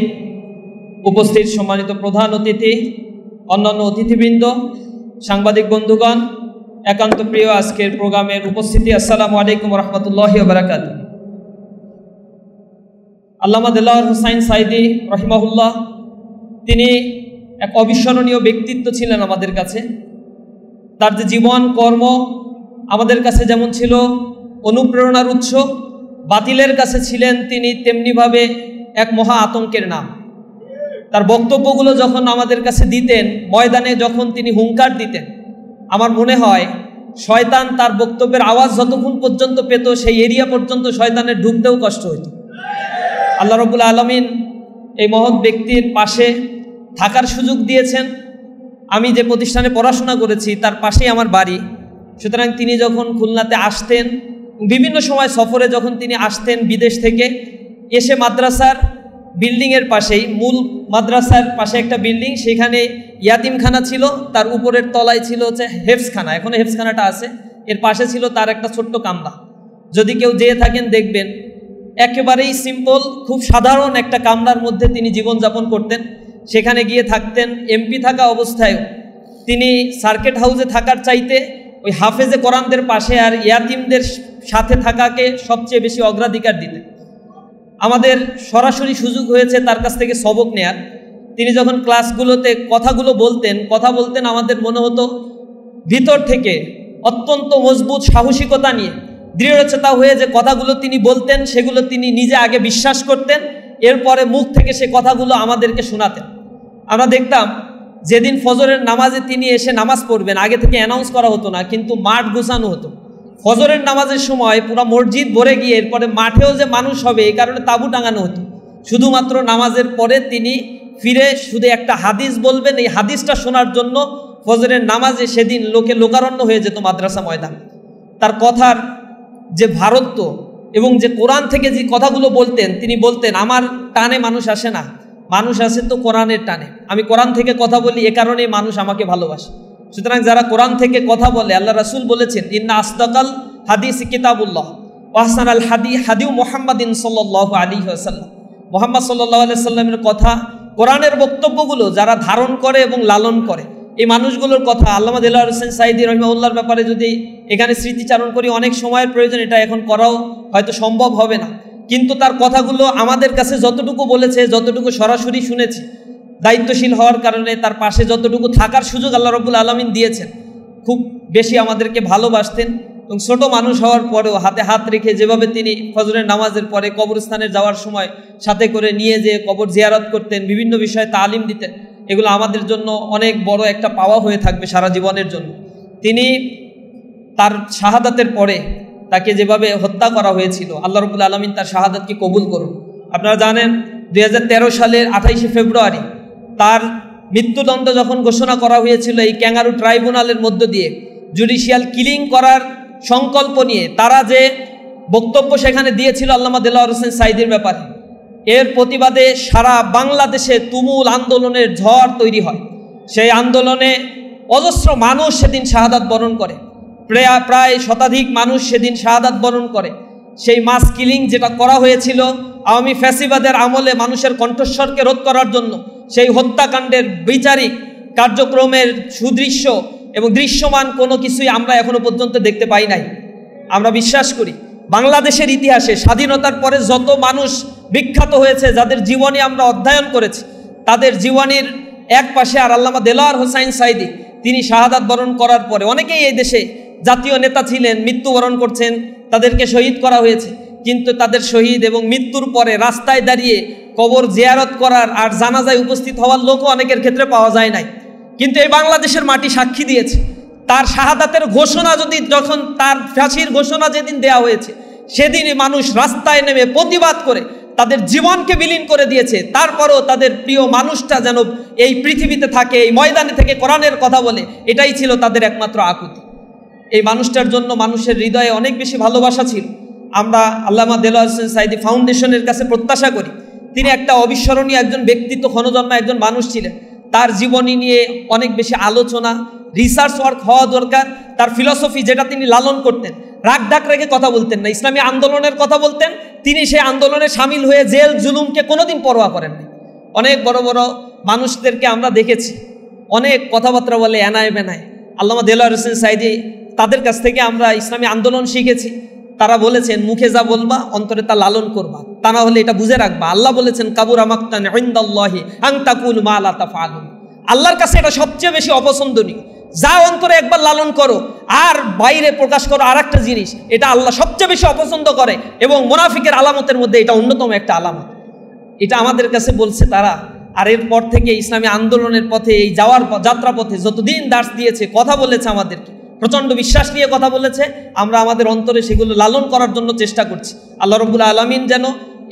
উপস্থিত সম্মানিত প্রধান অতিথি, অন্যান্য অতিথিবৃন্দ, সাংবাদিক বন্ধুগণ, একান্ত প্রিয় আজকের প্রোগ্রামের উপস্থিতি, আসসালামু আলাইকুম ওয়া রাহমাতুল্লাহি ওয়া বারাকাতুহু। আল্লামা দেলোয়ার হোসেন সাঈদী রাহিমাহুল্লাহ, তিনি এক অবিস্মরণীয় ব্যক্তিত্ব ছিলেন আমাদের কাছে। তার যে জীবন কর্ম আমাদের কাছে যেমন ছিল অনুপ্রেরণার উৎস, বাতিলের কাছে ছিলেন তিনি তেমনিভাবে এক মহা আতঙ্কের নাম। তার বক্তব্যগুলো যখন আমাদের কাছে দিতেন, ময়দানে যখন তিনি হুঙ্কার দিতেন, আমার মনে হয় শয়তান তার বক্তব্যের আওয়াজ যতক্ষণ পর্যন্ত পেত, সেই এরিয়া পর্যন্ত শয়তানের ঢুকতেও কষ্ট হইত। আল্লাহ রাব্বুল আলামিন এই মহৎ ব্যক্তির পাশে থাকার সুযোগ দিয়েছেন। আমি যে প্রতিষ্ঠানে পড়াশোনা করেছি তার পাশেই আমার বাড়ি, সুতরাং তিনি যখন খুলনাতে আসতেন, বিভিন্ন সময় সফরে যখন তিনি আসতেন বিদেশ থেকে, এসে মাদ্রাসার বিল্ডিংয়ের পাশেই, মূল মাদ্রাসার পাশে একটা বিল্ডিং, সেখানে ইয়াতিমখানা ছিল, তার উপরের তলায় ছিল হচ্ছে হেফসখানা, এখনও হেফসখানাটা আছে, এর পাশে ছিল তার একটা ছোট্ট কামরা। যদি কেউ যেয়ে থাকেন দেখবেন একেবারেই সিম্পল, খুব সাধারণ একটা কামরার মধ্যে তিনি জীবনযাপন করতেন। সেখানে গিয়ে থাকতেন। এমপি থাকা অবস্থায়ও তিনি সার্কিট হাউসে থাকার চাইতে ওই হাফেজে কোরআনদের পাশে আর ইয়াতিমদের সাথে থাকাকে সবচেয়ে বেশি অগ্রাধিকার দিতেন। আমাদের সরাসরি সুযোগ হয়েছে তার কাছ থেকে সবক নেয়ার। তিনি যখন ক্লাসগুলোতে কথা বলতেন আমাদের মনে হতো ভিতর থেকে অত্যন্ত মজবুত সাহসিকতা নিয়ে দৃঢ়চেতা হয়ে যে কথাগুলো তিনি বলতেন সেগুলো তিনি নিজে আগে বিশ্বাস করতেন, এরপরে মুখ থেকে সে কথাগুলো আমাদেরকে শোনাতেন। আমরা দেখতাম যেদিন ফজরের নামাজে তিনি এসে নামাজ পড়বেন, আগে থেকে অ্যানাউন্স করা হতো না, কিন্তু মাঠ গোছানো হতো। ফজরের নামাজের সময় পুরো মসজিদ ভরে গিয়ে এরপরে মাঠেও যে মানুষ হবে এই কারণে তাঁবু টাঙানো হতো। শুধুমাত্র নামাজের পরে তিনি ফিরে শুধু একটা হাদিস বলবেন, এই হাদিসটা শোনার জন্য ফজরের নামাজে সেদিন লোকারণ্য হয়ে যেত মাদ্রাসা ময়দান। তার কথার যে ভারত্ব এবং যে কোরআন থেকে যে কথাগুলো বলতেন, তিনি বলতেন আমার টানে মানুষ আসে না, মানুষ আসে তো কোরআনের টানে। আমি কোরআন থেকে কথা বলি, এ কারণেই মানুষ আমাকে ভালোবাসে। সুতরাং যারা কোরআন থেকে কথা বলে, আল্লাহ রাসূল বলেছেন ইন্না আসদাকাল হাদিস কিতাবুল্লাহ ওয়াহসান আল হাদিউ মুহাম্মাদিন সাল্লাল্লাহু আলাইহি ওয়াসাল্লাম। মুহাম্মদ সাল্লাল্লাহু আলাইহি ওয়াসাল্লামের কথা, কোরআনের বক্তব্যগুলো যারা ধারণ করে এবং লালন করে, এই মানুষগুলোর কথা আল্লামা দেলোয়ার হোসেন সাঈদী রাহিমাহুল্লাহর ব্যাপারে যদি এখানে স্মৃতিচারণ করি, অনেক সময়ের প্রয়োজন, এটা এখন করাও হয়তো সম্ভব হবে না, কিন্তু তার কথাগুলো আমাদের কাছে যতটুকু বলেছে, যতটুকু সরাসরি শুনেছি, দায়িত্বশীল হওয়ার কারণে তার পাশে যতটুকু থাকার সুযোগ আল্লাহ রাব্বুল আলামিন দিয়েছেন, খুব বেশি আমাদেরকে ভালোবাসতেন। এবং ছোট মানুষ হওয়ার পরেও হাতে হাত রেখে যেভাবে তিনি ফজরের নামাজের পরে কবরস্থানে যাওয়ার সময় সাথে করে নিয়ে যেয়ে কবর জিয়ারত করতেন, বিভিন্ন বিষয়ে তালিম দিতেন, এগুলো আমাদের জন্য অনেক বড় একটা পাওয়া হয়ে থাকবে সারা জীবনের জন্য। তিনি তার শাহাদাতের পরে তাকে যেভাবে হত্যা করা হয়েছিল, আল্লাহ রাব্বুল আলামিন তার শাহাদাতকে কবুল করুন। আপনারা জানেন 2013 সালের 28শে ফেব্রুয়ারি তার মৃত্যুদণ্ড যখন ঘোষণা করা হয়েছিল, এই ক্যাঙ্গারু ট্রাইব্যুনালের মধ্য দিয়ে জুডিশিয়াল কিলিং করার সংকল্প নিয়ে তারা যে বক্তব্য সেখানে দিয়েছিল আল্লামা দেলোয়ার হোসেন সাঈদীর ব্যাপারে, এর প্রতিবাদে সারা বাংলাদেশে তুমুল আন্দোলনের ঝড় তৈরি হয়। সেই আন্দোলনে অজস্র মানুষ সেদিন শাহাদাত বরণ করে, প্রায় শতাধিক মানুষ সেদিন শাহাদাত বরণ করে। সেই মাস কিলিং যেটা করা হয়েছিল আওয়ামী ফ্যাসিবাদের আমলে মানুষের কণ্ঠস্বরকে রোধ করার জন্য, সেই হত্যাকাণ্ডের বিচারিক কার্যক্রমের সুদৃশ্য এবং দৃশ্যমান কোনো কিছুই আমরা এখনো পর্যন্ত দেখতে পাই নাই। আমরা বিশ্বাস করি বাংলাদেশের ইতিহাসে স্বাধীনতার পরে যত মানুষ বিখ্যাত হয়েছে, যাদের জীবনী আমরা অধ্যয়ন করেছি, তাদের জীবনীর এক পাশে আর আল্লামা দেলোয়ার হোসাইন সাঈদী, তিনি শাহাদাত বরণ করার পরে অনেকেই এই দেশে জাতীয় নেতা ছিলেন, মৃত্যুবরণ করছেন, তাদেরকে শহীদ করা হয়েছে, কিন্তু তাদের শহীদ এবং মৃত্যুর পরে রাস্তায় দাঁড়িয়ে কবর জিয়ারত করার আর জানাজায় উপস্থিত হওয়ার লোকও অনেকের ক্ষেত্রে পাওয়া যায় নাই। কিন্তু এই বাংলাদেশের মাটি সাক্ষী দিয়েছে, তার শাহাদাতের ঘোষণা যখন তার ফাঁসির ঘোষণা যেদিন দেয়া হয়েছে, সেদিনই মানুষ রাস্তায় নেমে প্রতিবাদ করে তাদের জীবনকে বিলীন করে দিয়েছে। তারপরও তাদের প্রিয় মানুষটা যেন এই পৃথিবীতে থাকে, এই ময়দানে থেকে কোরআনের কথা বলে, এটাই ছিল তাদের একমাত্র আকুতি। এই মানুষটার জন্য মানুষের হৃদয়ে অনেক বেশি ভালোবাসা ছিল। আমরা আল্লামা দেলোয়ার হোসেন সাঈদী ফাউন্ডেশনের কাছে প্রত্যাশা করি, তিনি একটা অবিস্মরণীয় একজন ব্যক্তিত্ব, ক্ষণজন্মা একজন মানুষ ছিলেন। তার জীবনী নিয়ে অনেক বেশি আলোচনা, রিসার্চ ওয়ার্ক হওয়া দরকার। তার ফিলসফি যেটা তিনি লালন করতেন, রাগ ডাক রেখে কথা বলতেন না, ইসলামী আন্দোলনের কথা বলতেন। তিনি সেই আন্দোলনে সামিল হয়ে জেল জুলুমকে কোনোদিন পরোয়া করেননি। অনেক বড় বড় মানুষদেরকে আমরা দেখেছি অনেক কথাবার্তা বলে এনায় বেনায়, আল্লামা দেলোয়ার হোসেন সাঈদী, তাদের কাছ থেকে আমরা ইসলামী আন্দোলন শিখেছি। তারা বলেছেন মুখে যা বলবা অন্তরে তা লালন করবা, তা না হলে এটা বুঝে রাখবা। আল্লাহ বলেছেন কাবুরা মাকতান ইনদাল্লাহি আন তাকুলু মা লা তাফআলুন। আল্লাহর কাছে এটা সবচেয়ে বেশি অপছন্দনীয়। যা অন্তরে একবার লালন করো আর বাইরে প্রকাশ করো আর একটা জিনিস, এটা আল্লাহ সবচেয়ে বেশি অপছন্দ করে এবং মুনাফিকের আলামতের মধ্যে এটা অন্যতম একটা আলামত। এটা আমাদের কাছে বলছে তারা। আর এরপর থেকে ইসলামী আন্দোলনের পথে, এই যাত্রা পথে যতদিন দার্স দিয়েছে, কথা বলেছে, আমাদেরকে প্রচণ্ড বিশ্বাস নিয়ে কথা বলেছে, আমরা আমাদের অন্তরে সেগুলো লালন করার জন্য চেষ্টা করছি। আল্লাহ রাব্বুল আলামিন যেন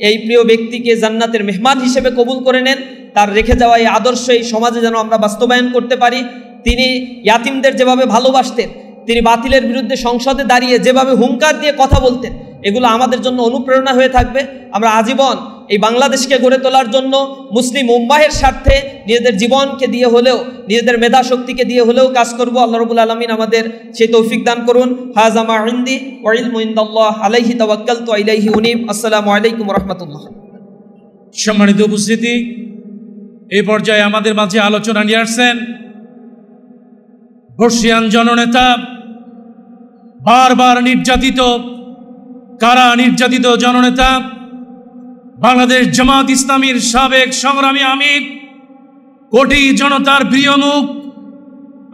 এই প্রিয় ব্যক্তিকে জান্নাতের মেহমান হিসেবে কবুল করে নেন, তার রেখে যাওয়া এই আদর্শ এই সমাজে যেন আমরা বাস্তবায়ন করতে পারি। তিনি ইয়াতিমদের যেভাবে ভালোবাসতেন, তিনি বাতিলের বিরুদ্ধে সংসদে দাঁড়িয়ে যেভাবে হুঙ্কার দিয়ে কথা বলতেন, এগুলো আমাদের জন্য অনুপ্রেরণা হয়ে থাকবে। আমরা আজীবন এই বাংলাদেশকে গড়ে তোলার জন্য মুসলিম উম্মাহের স্বার্থে নিজেদের জীবনকে দিয়ে হলেও, নিজেদের মেধা শক্তিকে দিয়ে হলেও কাজ করব। আল্লাহ রাব্বুল আলামিন আমাদের সেই তৌফিক দান করুন। হাযা মা ইনদি ওয়া ইলমু ইনদাল্লাহ আলাইহি তাওয়াক্কালতু ওয়া ইলাইহি উনীব। আসসালামু আলাইকুম ওয়া রাহমাতুল্লাহ। সম্মানিত উপস্থিতি, এই পর্যায়ে আমাদের মাঝে আলোচনা নিয়ে আসছেন বর্ষিয়ান জননেতা, বারবার নির্যাতিত, কারা নির্যাতিত জননেতা, বাংলাদেশ জামাত ইসলামীর সাবেক সংগ্রামী আমির, কোটি জনতার প্রিয় মুখ,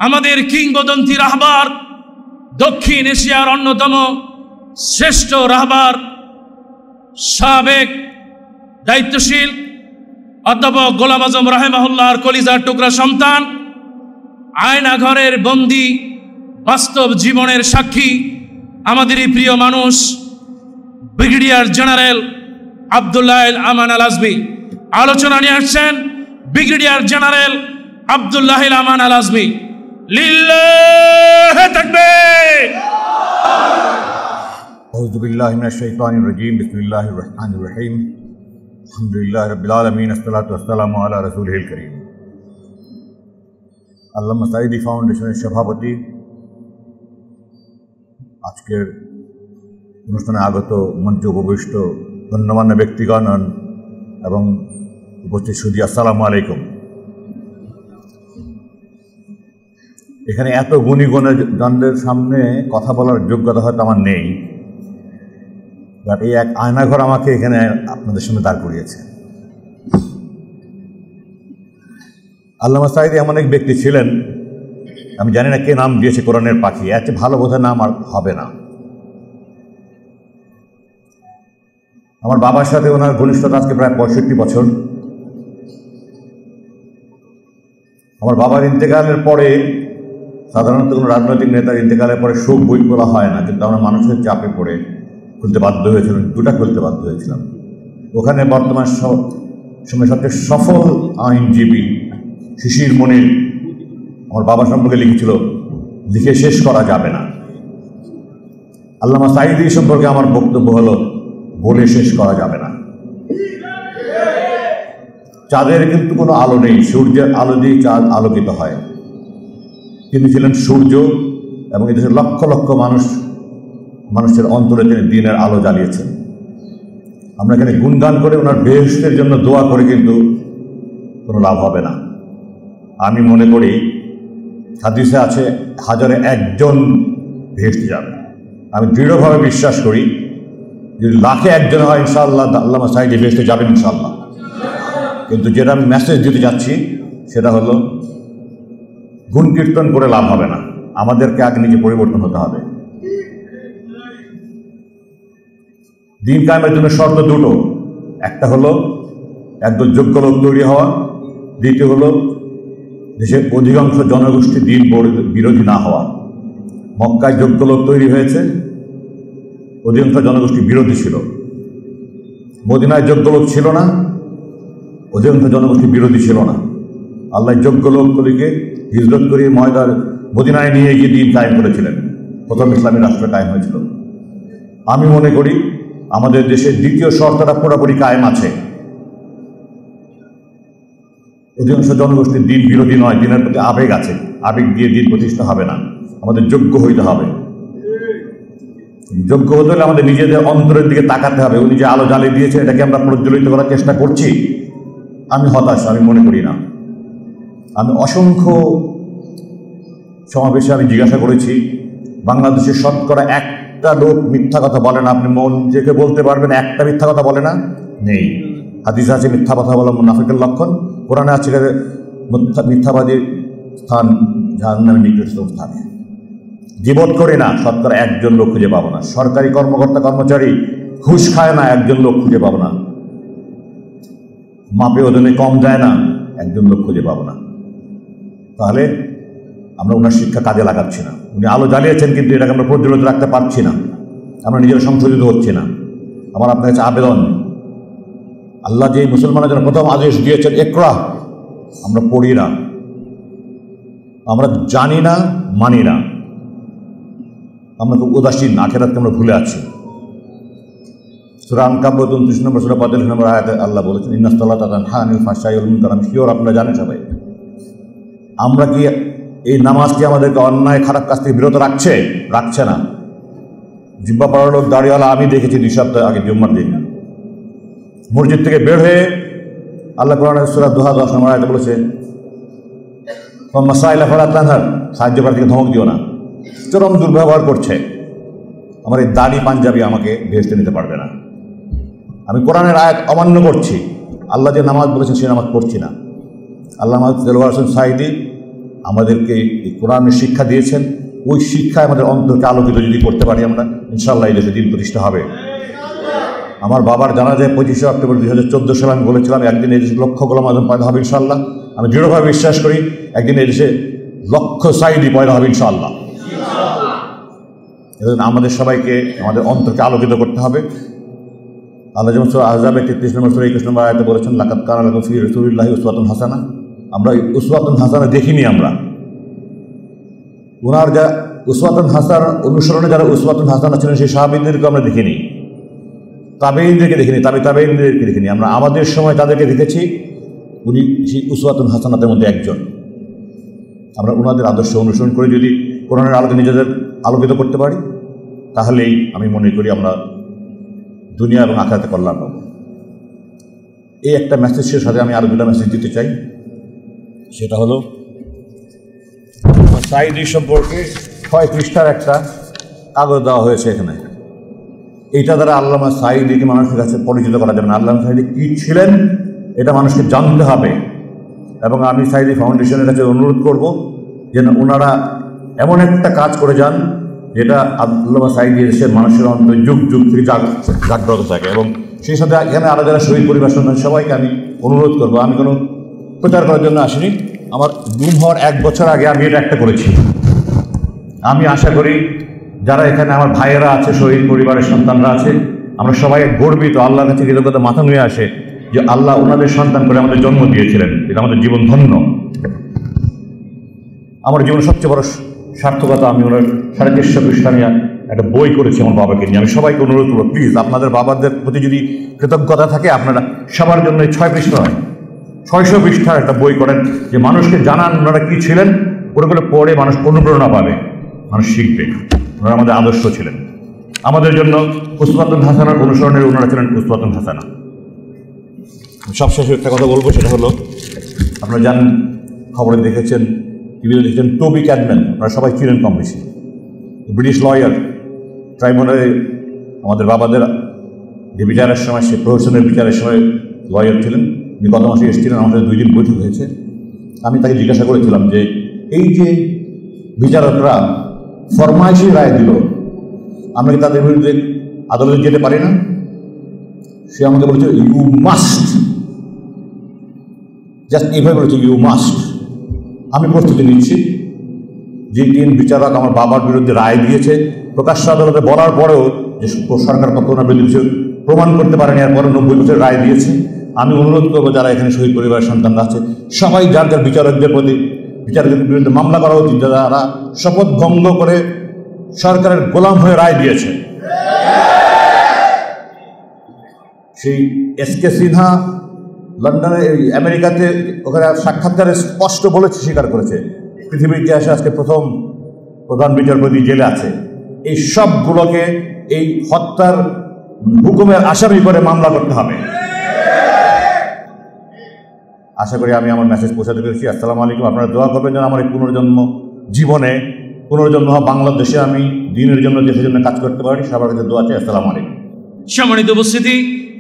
আমাদের কিংবদন্তি রাহবার, দক্ষিণ এশিয়ার অন্যতম শ্রেষ্ঠ রাহবার, সাবেক দায়িত্বশীল অধ্যাপক গোলাম আজম রাহেমাহুল্লাহর কলিজার টুকরা সন্তান, আয়নাঘরের বন্দী, বাস্তব জীবনের সাক্ষী, আমাদেরই প্রিয় মানুষ ব্রিগেডিয়ার জেনারেল আব্দুল্লাহ আমান আল আজমি। আলোচনা নিয়ে আসছেন ব্রিগেডিয়ার জেনারেল আব্দুল্লাহ আমান আল আজমি। লিল্লাহি তাকবীর। আউযু বিল্লাহি মিনাশ শাইতানির রাজীম। বিসমিল্লাহির রহমানির রহিম। আলহামদুলিল্লাহি রাব্বিল আলামিন। আসসালাতু ওয়াসসালামু আলা রাসূলিল কারীম। আল্লামা সাঈদী ফাউন্ডেশনের সভাপতি, আজকের অনুষ্ঠানে আগত মঞ্চে উপবিষ্ট গণ্যমান্য ব্যক্তিগণ এবং উপস্থিত সুধী, আসসালামু আলাইকুম। এখানে এত গুণী জনদের সামনে কথা বলার যোগ্যতা হয়তো আমার নেই, বাট এই এক আয়নাঘর আমাকে এখানে আপনাদের সামনে দাঁড় করিয়েছে। আল্লামা সাঈদী এমন এক ব্যক্তি ছিলেন, আমি জানি না কে নাম দিয়েছে কোরআনের পাখি, এত ভালো বোধহয় নাম আর হবে না। আমার বাবার সাথে ওনার ঘনিষ্ঠতা আজকে প্রায় 65 বছর। আমার বাবার ইন্তেকালের পরে, সাধারণত কোনো রাজনৈতিক নেতার ইন্তেকালের পরে শোক বই খোলা হয় না, কিন্তু আমরা মানুষের চাপে পড়ে খুলতে বাধ্য হয়েছিলাম, দুটা খুলতে বাধ্য হয়েছিলাম। ওখানে বর্তমান সময় সবচেয়ে সফল আইনজীবী শিশির মনির আমার বাবা সম্পর্কে লিখেছিল, লিখে শেষ করা যাবে না। আল্লামা সাঈদী সম্পর্কে আমার বক্তব্য হলো, বলে শেষ করা যাবে না। চাঁদের কিন্তু কোনো আলো নেই, সূর্যের আলো দিয়ে চাঁদ আলোকিত হয়। তিনি ছিলেন সূর্য এবং এদেশের লক্ষ লক্ষ মানুষের অন্তরে তিনি দিনের আলো জ্বালিয়েছেন। আমরা এখানে গুণগান করে ওনার বেহেশতের জন্য দোয়া করে কিন্তু কোনো লাভ হবে না। আমি মনে করি হাদিসে আছে 1000-এ 1 বেহেশতে যাবে। আমি দৃঢ়ভাবে বিশ্বাস করি যদি 1,00,000-এ 1 হয় ইনশাআল্লাহ আল্লামা সাঈদী বেহেশতে যাবেন ইনশাআল্লাহ। কিন্তু যেটা আমি মেসেজ দিতে যাচ্ছি সেটা হলো, গুণ কীর্তন করে লাভ হবে না, আমাদেরকে আগে নিজে পরিবর্তন হতে হবে। দিন কায়েমের জন্য শর্ত দুটো, একটা হলো একদম যোগ্য লোক তৈরি হওয়া, দ্বিতীয় হলো দেশের অধিকাংশ জনগোষ্ঠী দিন বিরোধী না হওয়া। মক্কায় যোগ্য লোক তৈরি হয়েছে, অধিকাংশ জনগোষ্ঠী বিরোধী ছিল। মদিনায় যোগ্য লোক ছিল না, অধিকাংশ জনগোষ্ঠী বিরোধী ছিল না। আল্লাহ যোগ্য লোকগুলিকে হিজরত করে মদিনায় নিয়ে গিয়ে দিন কায়েম করেছিলেন, প্রথম ইসলামী রাষ্ট্র কায়েম হয়েছিল। আমি মনে করি আমাদের দেশের দ্বিতীয় শর্তটা পুরোপুরি কায়েম আছে। অধিকাংশ জনগোষ্ঠীর দিন বিরোধী নয়, দিনের প্রতি আবেগ আছে, আবেগ দিয়ে দিন প্রতিষ্ঠা হবে না। আমাদের যোগ্য হইতে হবে। যোগ্য হতে হলে আমাদের নিজেদের অন্তরের দিকে তাকাতে হবে। উনি যে আলো জ্বালিয়ে দিয়েছে এটাকে আমরা প্রজ্বলিত করার চেষ্টা করছি। আমি হতাশ, আমি মনে করি না। আমি অসংখ্য সমাবেশে আমি জিজ্ঞাসা করেছি, বাংলাদেশের শতকরা একটা লোক মিথ্যা কথা বলে না। আপনি মন থেকে বলতে পারবেন একটা মিথ্যা কথা বলে না? নেই। হাদিসে আছে মিথ্যা কথা বলা মুনাফিকের লক্ষণ, কোরআনে আছে মিথ্যাবাদীর স্থান জাহান্নামের নিকটতম স্থানে। জীবন করি না, শতকরা 1 লোক খুঁজে পাবো না। সরকারি কর্মকর্তা কর্মচারী ঘুষ খায় না, 1 লোক খুঁজে পাবো না। মাপে ওজনে কম যায় না, 1 লোক খুঁজে পাবো না। তাহলে আমরা ওনার শিক্ষা কাজে লাগাচ্ছি না। উনি আলো জ্বালিয়েছেন, কিন্তু এটাকে আমরা প্রজ্বলিত রাখতে পারছি না, আমরা নিজেরা সংশোধিত হচ্ছি না। আমার আপনার কাছে আবেদন, আল্লাহ যে মুসলমানের জন্য প্রথম আদেশ দিয়েছেন ইকরা, আমরা পড়ি না, আমরা জানি না, মানি না, আমরা খুব উদাসীন, আখেরাতকে আমরা ভুলে আছি। সূরা আনকাবুত 29 নম্বর সূরা 45 নম্বর আয়াতে আল্লাহ বলেছেন ইন্নাস-সালাতা তানহা আনিল ফাহশাই ওয়াল মুনকার। আমি শিওর আপনারা জানেন সবাই। আমরা কি এই নামাজটি আমাদেরকে অন্যায় খারাপ কাজ থেকে বিরত রাখছে? রাখছে না। জিব্বা পড়া লোক দাড়িওয়ালা আমি দেখেছি 2 সপ্তাহ আগে জুম্মার দিন মসজিদ থেকে বের হয়ে আল্লাহ কোরআনের সূরা দোহা 10 নম্বর আয়াতে বলেছে মাসাইলা ফালা তানহার, সাহায্য করার থেকে ধমক দিও না। চরম দুর্ব্যবহার করছে। আমার এই দাড়ি পাঞ্জাবি আমাকে ভেস্তে নিতে পারবে না। আমি কোরআনের আয়াত অমান্য করছি, আল্লাহ যে নামাজ বলেছেন সে নামাজ পড়ছি না। আল্লামা দেলোয়ার হোসেন সাঈদী আমাদেরকে এই কোরআনের শিক্ষা দিয়েছেন। ওই শিক্ষায় আমাদের অন্তরকে আলোকিত যদি করতে পারি আমরা, ইনশাআল্লাহ এই দেশে দিন প্রতিষ্ঠা হবে। আমার বাবার জানা যায় 25 অক্টোবর 2014 সালে আমি বলেছিলাম একদিন এই দেশে লক্ষ গোলাম আজম পয়দা হবে ইনশাআল্লাহ। আমি দৃঢ়ভাবে বিশ্বাস করি একদিন এই দেশে লক্ষ সাঈদী পয়দা হবে ইনশাআল্লাহ। আমাদের সবাইকে আমাদের অন্তরকে আলোকিত করতে হবে। আল্লাহ যেমন সূরা আহজাবের 33 নম্বর সূরা 21 নম্বর আয়াতে বলেছেন লাকাদ কানা লাকুম ফি রাসূলিল্লাহি উসওয়াতুন হাসানা। আমরা উসওয়াতুন হাসানা দেখিনি। আমরা ওনার যা উসওয়াতুন হাসানা অনুসরণে যারা উসওয়াতুন হাসানা ছিলেন সেই সাহাবীদেরকে আমরা দেখিনি, তাবেঈনদেরকে দেখিনি, তাবেঈনদেরকে দেখিনি। আমরা আমাদের সময় তাদেরকে দেখেছি। উনি সেই উসওয়াতুন হাসানাতের মধ্যে একজন। আমরা ওনাদের আদর্শ অনুসরণ করে যদি কোরআনের আলোকে নিজেদের আলোকিত করতে পারি তাহলেই আমি মনে করি আমরা দুনিয়া এবং আখিরাতে কল্যাণ পাবো। এই একটা মেসেজের সাথে আমি আরো দুটা মেসেজ দিতে চাই। সেটা হলো সাঈদী সম্পর্কে 6 পৃষ্ঠার একটা কাগজ দেওয়া হয়েছে এখানে। এইটা দ্বারা আল্লামা সাঈদীকে মানুষের কাছে পরিচিত করা যাবে না। আল্লামা সাঈদী কী ছিলেন এটা মানুষকে জানতে হবে। এবং আমি সাঈদী ফাউন্ডেশনের কাছে অনুরোধ করব যেন ওনারা এমন একটা কাজ করে যান যেটা আল্লামা সাঈদী দেশের মানুষের অন্তর যুগ যুগ থেকে জাগ্রত থাকে। এবং সেই সাথে এখানে আরও যারা শহীদ পরিবার সন্তান সবাইকে আমি অনুরোধ করবো, আমি কোনো প্রচার করার জন্য আসিনি। আমার গুম হওয়ার 1 বছর আগে আমি এটা একটা করেছি। আমি আশা করি যারা এখানে আমার ভাইয়েরা আছে, শহীদ পরিবারের সন্তানরা আছে, আমরা সবাই গর্বিত, আল্লাহর কাছে কৃতজ্ঞতা মাথা নুয়ে আসে যে আল্লাহ ওনাদের সন্তান করে আমাদের জন্ম দিয়েছিলেন। এটা আমাদের জীবন ধন্য। আমার জীবনের সবচেয়ে বড় সার্থকতা আমি ওনার 350 পৃষ্ঠা নিয়ে একটা বই করেছি আমার বাবাকে নিয়ে। আমি সবাইকে অনুরোধ করবো প্লিজ আপনাদের বাবাদের প্রতি যদি কৃতজ্ঞতা থাকে আপনারা সবার জন্য 6 পৃষ্ঠা নয় 600 পৃষ্ঠার একটা বই করেন, যে মানুষকে জানান ওনারা কী ছিলেন। ওগুলো পড়ে মানুষ অনুপ্রেরণা পাবে, মানুষ শিখবে। ওনারা আমাদের আদর্শ ছিলেন। আমাদের জন্য উসওয়াতুন হাসানার অনুসরণের ওনারা ছিলেন উসওয়াতুন হাসানা। সবশেষে একটা কথা বলবো, সেটা হলো আপনারা জানেন, খবরে দেখেছেন, টিভিতে দেখেছেন, টবি ক্যাডম্যান আপনারা সবাই ছিলেন কম বেশি, ব্রিটিশ লয়ার, ট্রাইব্যুনালে আমাদের বাবাদের যে বিচারের সময়, সে প্রহসনের বিচারের সময় লয়ার ছিলেন। উনি গত মাসে এসেছিলেন, আমাদের 2 দিন বৈঠক হয়েছে। আমি তাকে জিজ্ঞাসা করেছিলাম যে এই যে বিচারকরা ফরমাইশি রায় দিল, আমরা কি তাদের বিরুদ্ধে আদালতে যেতে পারি না? সে আমাকে বলেছে ইউ মাস্ট, জাস্ট এইভাবে বলেছে ইউ মাস্ট। আমি প্রস্তুতি নিচ্ছি। যে 3 বিচারক আমার বাবার বিরুদ্ধে রায় দিয়েছে, প্রকাশ্য আদালতে বলার পরেও যে সরকার পক্ষ ওনার বিরুদ্ধে প্রমাণ করতে পারেনি, এরপরে 90 বছর রায় দিয়েছে। আমি অনুরোধ করবো যারা এখানে শহীদ পরিবারের সন্তানরা আছে সবাই যার যার বিচারকদের প্রতি, বিচারকদের বিরুদ্ধে মামলা করা উচিত যারা শপথ ভঙ্গ করে সরকারের গোলাম হয়ে রায় দিয়েছে। সেই এসকে সিনহা লন্ডনে, আমেরিকাতে ওখানে সাক্ষাৎকারে স্পষ্ট বলেছে, স্বীকার করেছে পৃথিবীর ইতিহাসে আজকে প্রথম প্রধান বিচারপতি জেলে আছে। এই সবগুলোকে এই হত্যার হুকুমের আসামি করে মামলা করতে হবে। আশা করি আমি আমার মেসেজ পৌঁছাতে পেরেছি। আসসালামু আলাইকুম। আপনারা দোয়া করবেন যেন আমার এই পুনর্জন্ম জীবনে, পুনর্জন্ম বাংলাদেশে আমি দিনের জন্য, দেশের জন্য কাজ করতে পারি। সবার কাছে দোয়া চাই। আসসালামু আলাইকুম। সম্মানিত উপস্থিতি,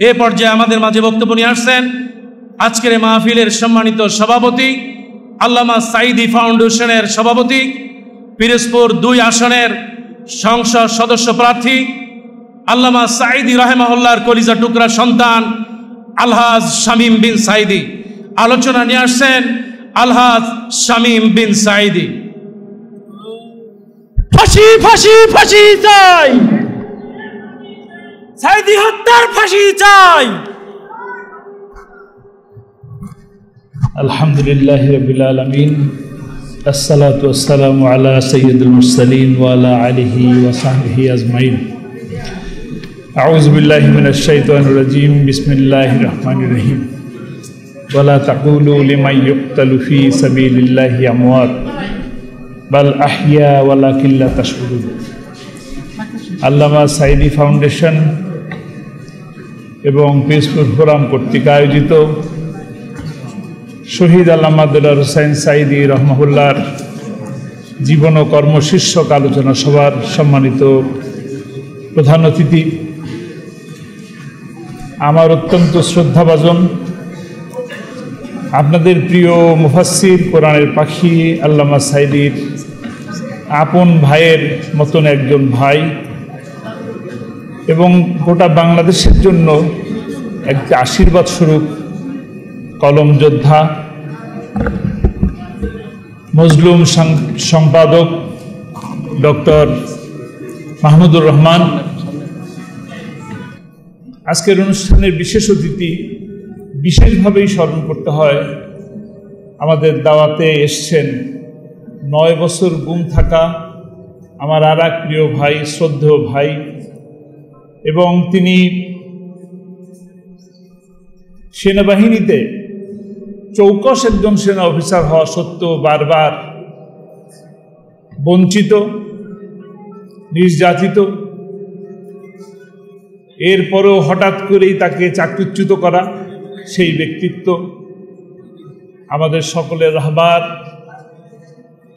এ পর্যায়ে আমাদের মাঝে বক্তব্য নিয়ে আসছেন আজকের মাহফিলের সম্মানিত সভাপতি, আল্লামা সাঈদী ফাউন্ডেশনের সভাপতি, পিরোজপুর 2 আসনের সংসদ সদস্য প্রার্থী, আল্লামা সাঈদী রাহিমাহুল্লাহর কলিজা টুকরা সন্তান আলহাজ শামীম বিন সাঈদী। আলোচনা নিয়ে আসছেন আলহাজ শামীম বিন সাঈদী। ফাঁসি ফাঁসি ফাঁসি চাই, সাঈদী হত্যার ফাঁসি চাই। আলহামদুলিল্লাহি রাব্বিল আলামিন, আসসালাতু ওয়াসসালামু আলা সাইয়্যিদিল মুরসালিন ওয়া আলা আলিহি ওয়া সাহবিহি আজমাইন। আউযু বিল্লাহি মিনাশ শাইতানির রাজিম বিসমিল্লাহির রহমানির রহিম ওয়ালা তাকুলু লিমান ইউকতালু ফি সাবিলিল্লাহি আমওয়াত বাল আহইয়া ওয়ালাকিন লা তাশউরুন। আল্লামা সাঈদী ফাউন্ডেশন এবং পিসফুল ফোরাম কর্তৃক আয়োজিত শহীদ আল্লামা দেলোয়ার হোসাইন সাঈদী রহমাহুল্লাহর জীবন ও কর্ম শীর্ষক আলোচনা সভার সম্মানিত প্রধান অতিথি, আমার অত্যন্ত শ্রদ্ধাভাজন আপনাদের প্রিয় মুফাসসির, কোরআনের পাখি আল্লামা সাঈদীর আপন ভাইয়ের মতন একজন ভাই এবং গোটা বাংলাদেশের জন্য একটি আশীর্বাদ স্বরূপ কলম যোদ্ধা, মজলুম সম্পাদক ডক্টর মাহমুদুর রহমান। আজকের অনুষ্ঠানের বিশেষ অতিথি, বিশেষভাবেই স্মরণ করতে হয়, আমাদের দাওয়াতে এসছেন 9 বছর গুম থাকা আমার আর এক প্রিয় ভাই, শ্রদ্ধেয় ভাই, এবং তিনি সেনাবাহিনীতে চৌকস একজন সেনা অফিসার হওয়া সত্ত্বেও বারবার বঞ্চিত, নির্যাতিত, এরপরেও হঠাৎ করেই তাকে চাকরিচ্যুত করা সেই ব্যক্তিত্ব আমাদের সকলের রাহবার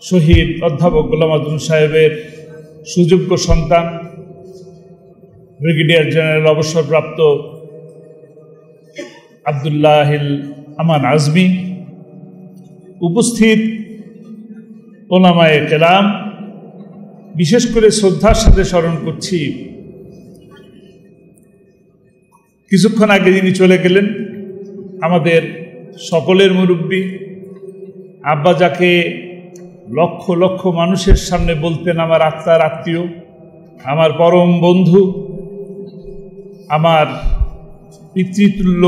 শহীদ অধ্যাপক গোলাম আযম সাহেবের সুযোগ্য সন্তান ব্রিগেডিয়ার জেনারেল অবসরপ্রাপ্ত আব্দুল্লাহিল আমান আজমি, উপস্থিত ওলামায়ে কেরাম, বিশেষ করে শ্রদ্ধার সাথে স্মরণ করছি কিছুক্ষণ আগে যিনি চলে গেলেন আমাদের সকলের মুরব্বী আব্বা, যাকে লক্ষ লক্ষ মানুষের সামনে বলতেন আমার আত্মার আত্মীয়, আমার পরম বন্ধু, আমার পিতৃতুল্য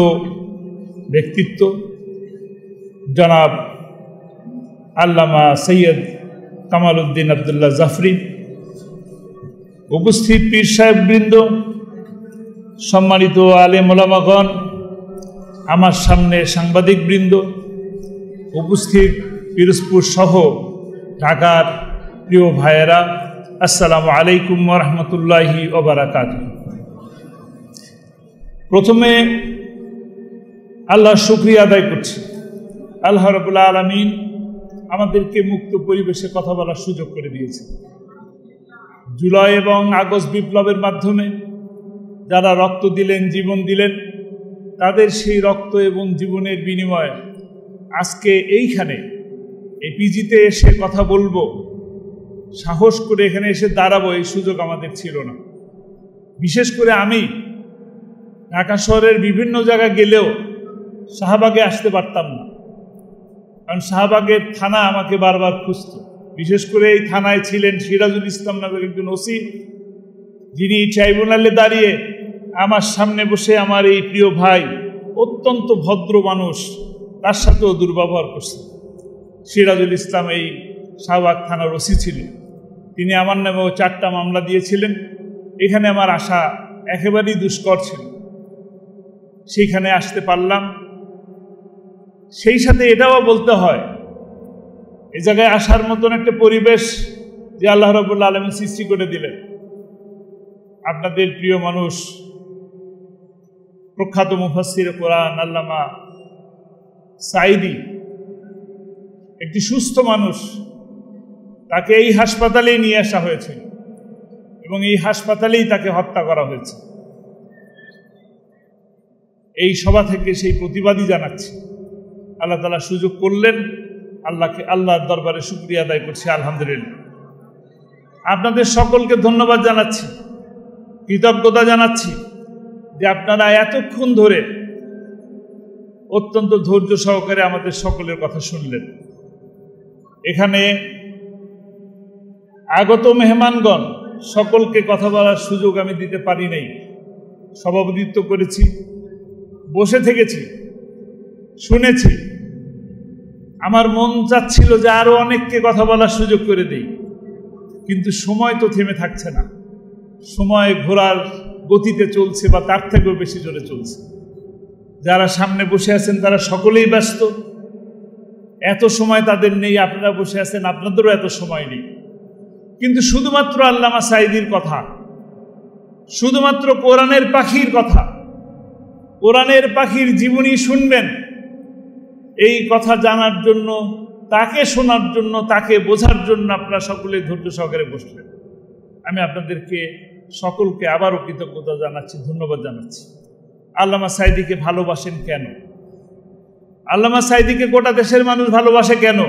ব্যক্তিত্ব, জনাব আল্লামা সৈয়দ কামাল উদ্দিন আবদুল্লাহ জাফরি, উপস্থিত পীর সাহেব বৃন্দ, সম্মানিত আলেম ওলামাগণ, আমার সামনে সাংবাদিক বৃন্দ, উপস্থিত পিরোজপুর সহ ঢাকার প্রিয় ভাইয়েরা, আসসালামু আলাইকুম ওয়া রাহমাতুল্লাহি ওয়া বারাকাতুহু। প্রথমে আল্লাহর শুকরিয়া আদায় করছি। আল্লাহ রাব্বুল আলামিন আমাদেরকে মুক্ত পরিবেশে কথা বলার সুযোগ করে দিয়েছে। জুলাই এবং আগস্ট বিপ্লবের মাধ্যমে যারা রক্ত দিলেন, জীবন দিলেন, তাদের সেই রক্ত এবং জীবনের বিনিময়ে আজকে এইখানে এই পিজিতে এসে কথা বলবো, সাহস করে এখানে এসে দাঁড়াবো, এই সুযোগ আমাদের ছিল না। বিশেষ করে আমি ঢাকা শহরের বিভিন্ন জায়গা গেলেও শাহবাগে আসতে পারতাম না, কারণ শাহবাগের থানা আমাকে বারবার খুঁজত। বিশেষ করে এই থানায় ছিলেন সিরাজুল ইসলাম নামের একজন ওসি, যিনি ট্রাইব্যুনালে দাঁড়িয়ে আমার সামনে বসে আমার এই প্রিয় ভাই, অত্যন্ত ভদ্র মানুষ, তার সাথেও দুর্ব্যবহার করছে। সিরাজুল ইসলাম এই শাহবাগ থানার ওসি ছিলেন, তিনি আমার নামেও 4টা মামলা দিয়েছিলেন। এখানে আমার আসা একেবারেই দুষ্কর ছিল, সেইখানে আসতে পারলাম। সেই সাথে এটাও বলতে হয়, এই জায়গায় আসার মতন একটা পরিবেশ যে আল্লাহ রাব্বুল আলামিন সৃষ্টি করে দিলেন। আপনাদের প্রিয় মানুষ, প্রখ্যাত মুফাসসির কোরআন আল্লামা সাঈদী, একটি সুস্থ মানুষ, তাকে এই হাসপাতালেই নিয়ে আসা হয়েছে এবং এই হাসপাতালেই তাকে হত্যা করা হয়েছে। এই সভা থেকে সেই প্রতিবাদই জানাচ্ছি। আল্লাহ তাআলা সুযোগ করলেন, আল্লাহর দরবারে শুকরিয়া আদায় করছি, আলহামদুলিল্লাহ। আপনাদের সকলকে ধন্যবাদ জানাচ্ছি, কৃতজ্ঞতা জানাচ্ছি যে আপনারা এতক্ষণ ধরে অত্যন্ত ধৈর্য সহকারে আমাদের সকলের কথা শুনলেন। এখানে আগত মেহমানগণ সকলকে কথা বলার সুযোগ আমি দিতে পারি নাই, সভাপতিত্ব করেছি, বসে থেকেছি, শুনেছি। আমার মন চাচ্ছিল যে আরো অনেককে কথা বলার সুযোগ করে দেই, কিন্তু সময় তো থেমে থাকছে না। সময় ঘোরার গতিতে চলছে বা তার থেকেও বেশি জোরে চলছে। যারা সামনে বসে আছেন তারা সকলেই ব্যস্ত, এত সময় তাদের নেই। আপনারা বসে আছেন, আপনাদেরও এত সময় নেই। কিন্তু শুধুমাত্র আল্লামা সাঈদীর কথা, শুধুমাত্র কোরআনের পাখির কথা, কোরআনের পাখির জীবনী শুনবেন, এই কথা জানার জন্য, তাকে শোনার জন্য, তাকে বোঝার জন্য আপনারা সকলে ধৈর্য সহকারে বসবেন। আমি আপনাদেরকে সকলকে আবারও কৃতজ্ঞতা জানাচ্ছি, ধন্যবাদ জানাচ্ছি। আল্লামা সাঈদীকে ভালোবাসেন কেন? আল্লামা সাঈদীকে গোটা দেশের মানুষ ভালোবাসে কেন?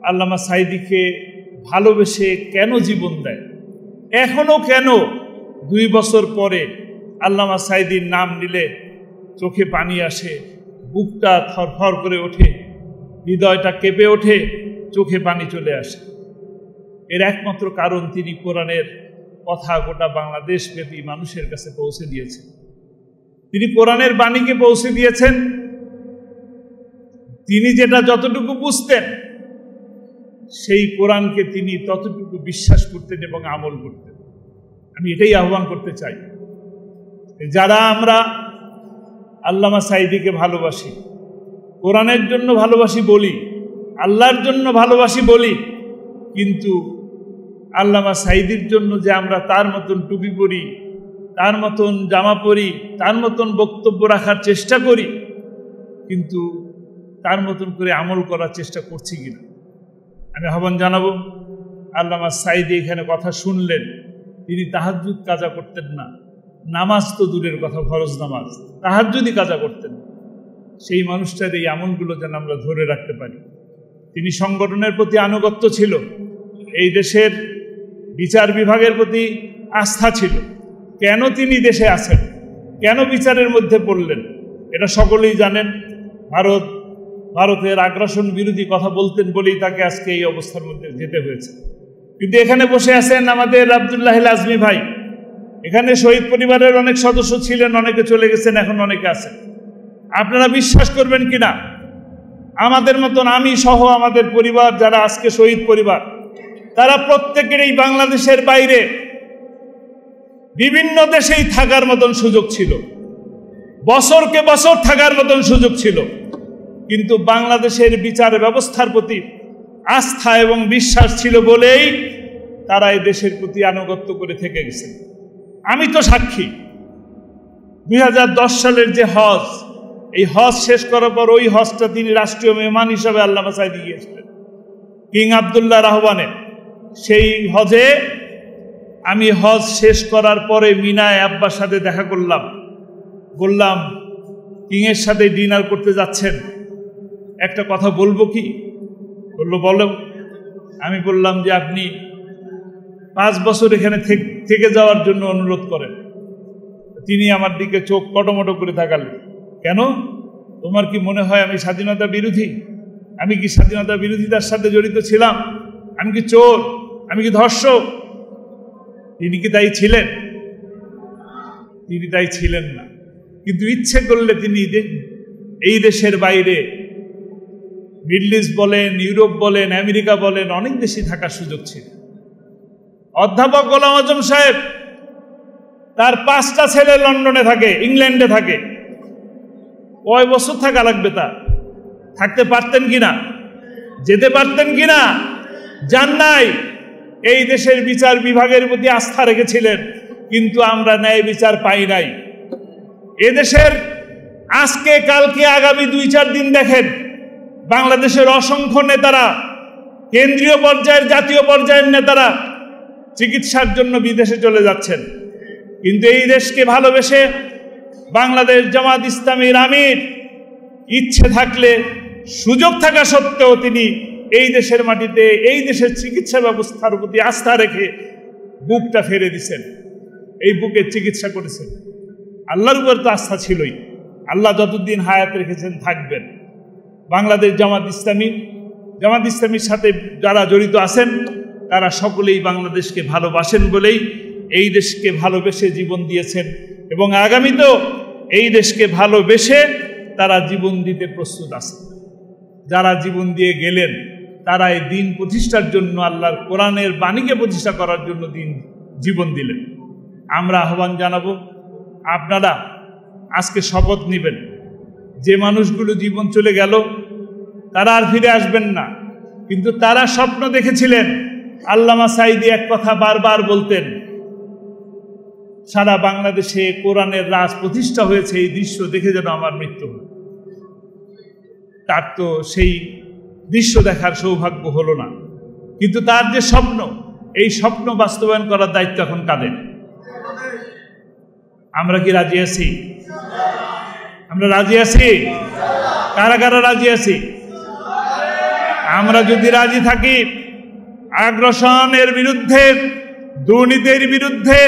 আল্লামা সাঈদীকে ভালোবেসে কেন জীবন দেয়? এখনো কেন 2 বছর পরে আল্লামা সাঈদীর নাম নিলে চোখে পানি আসে, বুকটা থরথর করে ওঠে, হৃদয়টা কেঁপে ওঠে, চোখে পানি চলে আসে? এর একমাত্র কারণ তিনি কোরআনের কথা গোটা বাংলাদেশ ব্যাপী মানুষের কাছে পৌঁছে দিয়েছেন। তিনি কোরআনের বাণীকে পৌঁছে দিয়েছেন। তিনি যেটা যতটুকু বুঝতেন সেই কোরআনকে তিনি ততটুকু বিশ্বাস করতেন এবং আমল করতেন। আমি এটাই আহ্বান করতে চাই, যারা আমরা আল্লামা সাঈদীকে ভালোবাসি, কোরআনের জন্য ভালোবাসি বলি, আল্লাহর জন্য ভালোবাসি বলি, কিন্তু আল্লামা সাঈদীর জন্য যে আমরা তার মতন টুপি পরি, তার মতন জামা পরি, তার মতন বক্তব্য রাখার চেষ্টা করি, কিন্তু তার মতন করে আমল করার চেষ্টা করছি কিনা? আমি আহ্বান জানাবো, আল্লামা সাঈদী এখানে কথা শুনলেন, তিনি তাহাজ্জুদ কাজা করতেন না, নামাজ তো দূরের কথা, ফরজ নামাজ, তাহাজ্জুদই কাজা করতেন। সেই মানুষটার এই আমলগুলো যেন আমরা ধরে রাখতে পারি। তিনি সংগঠনের প্রতি আনুগত্য ছিল, এই দেশের বিচার বিভাগের প্রতি আস্থা ছিল। কেন তিনি দেশে আছেন, কেন বিচারের মধ্যে পড়লেন, এটা সকলেই জানেন। ভারতের আগ্রাসন বিরোধী কথা বলতেন বলেই তাকে আজকে এই অবস্থার মধ্যে যেতে হয়েছে। কিন্তু এখানে বসে আছেন আমাদের আব্দুল্লাহ আজমি ভাই, এখানে শহীদ পরিবারের অনেক সদস্য ছিলেন, অনেকে চলে গেছেন, এখন অনেকে আছেন। আপনারা বিশ্বাস করবেন কিনা, আমাদের মতন, আমি সহ আমাদের পরিবার যারা আজকে শহীদ পরিবার, তারা প্রত্যেকের এই বাংলাদেশের বাইরে বিভিন্ন দেশেই থাকার মতন সুযোগ ছিল, বছরকে বছর থাকার মতন সুযোগ ছিল, কিন্তু বাংলাদেশের বিচার ব্যবস্থার প্রতি আস্থা এবং বিশ্বাস ছিল বলেই তারা এই দেশের প্রতি আনুগত্য করে থেকে গেছেন। আমি তো সাক্ষী, 2010 সালের যে হজ, এই হজ শেষ করার পর ওই হজটা তিনি রাষ্ট্রীয় মেহমান হিসাবে আল্লামা সাঈদী গিয়েছিলেন কিং আবদুল্লাহ আহ্বানে। সেই হজে আমি হজ শেষ করার পরে মিনায় আব্বার সাথে দেখা করলাম, বললাম কিংয়ের সাথে ডিনার করতে যাচ্ছেন, একটা কথা বলবো কি? বললো বলো। আমি বললাম যে আপনি 5 বছর এখানে থেকে যাওয়ার জন্য অনুরোধ করেন। তিনি আমার দিকে চোখ কটমটো করে তাকালেন। কেন? তোমার কি মনে হয় আমি স্বাধীনতা বিরোধী? আমি কি স্বাধীনতা বিরোধিতার সাথে জড়িত ছিলাম? আমি কি চোর? আমি কি ধর্ষক? তিনি কি তাই ছিলেন? তিনি তাই ছিলেন না। কিন্তু ইচ্ছে করলে তিনি এই দেশের বাইরে, মিডল ইস্ট বলেন, ইউরোপ বলেন, আমেরিকা বলেন, অনেক দেশে থাকার সুযোগ ছিল। অধ্যাপক গোলাম আজম সাহেব, তার 5টা ছেলে লন্ডনে থাকে, ইংল্যান্ডে থাকে। কয় বছর থাকা লাগবে তার? থাকতে পারতেন কিনা? যেতে পারতেন কিনা? যান নাই। এই দেশের বিচার বিভাগের প্রতি আস্থা রেখেছিলেন, কিন্তু আমরা ন্যায় বিচার পাই নাই। এদেশের আজকে, কালকে, আগামী 2-4 দিন দেখেন, বাংলাদেশের অসংখ্য নেতারা, কেন্দ্রীয় পর্যায়ের, জাতীয় পর্যায়ের নেতারা চিকিৎসার জন্য বিদেশে চলে যাচ্ছেন। কিন্তু এই দেশকে ভালোবেসে বাংলাদেশ জামাত ইসলামীর আমির ইচ্ছে থাকলে, সুযোগ থাকা সত্ত্বেও তিনি এই দেশের মাটিতে, এই দেশের চিকিৎসা ব্যবস্থার প্রতি আস্থা রেখে বুকটা ফেরে দিছেন, এই বুকের চিকিৎসা করেছেন। আল্লাহর উপর তো আস্থা ছিলই, আল্লাহ যতদিন হায়াত রেখেছেন থাকবেন। বাংলাদেশ জামাত ইসলামীর সাথে যারা জড়িত আছেন, তারা সকলেই বাংলাদেশকে ভালোবাসেন বলেই এই দেশকে ভালোবেসে জীবন দিয়েছেন, এবং আগামীতেও এই দেশকে ভালোবেসে তারা জীবন দিতে প্রস্তুত আছেন। যারা জীবন দিয়ে গেলেন, তারা এই দিন প্রতিষ্ঠার জন্য, আল্লাহর কোরআনের বাণীকে প্রতিষ্ঠা করার জন্য জীবন দিলেন। আমরা আহ্বান জানাবো, আপনারা আজকে শপথ নেবেন, যে মানুষগুলো জীবন চলে গেল তারা আর ফিরে আসবেন না, কিন্তু তারা স্বপ্ন দেখেছিলেন। আল্লামা সাঈদী এক কথা বারবার বলতেন, সারা বাংলাদেশে কোরআনের রাজ প্রতিষ্ঠা হয়েছে, এই দৃশ্য দেখে যেন আমার মৃত্যু হয়। তার তো সেই দৃশ্য দেখার সৌভাগ্য হলো না, কিন্তু তার যে স্বপ্ন, এই স্বপ্ন বাস্তবায়ন করার দায়িত্ব এখন কাদের? আমরা কি রাজি আছি? আমরা রাজি আছি? কারা কারা রাজি আছি? আমরা যদি রাজি থাকি, আগ্রাসনের বিরুদ্ধে, দুর্নীতির বিরুদ্ধে,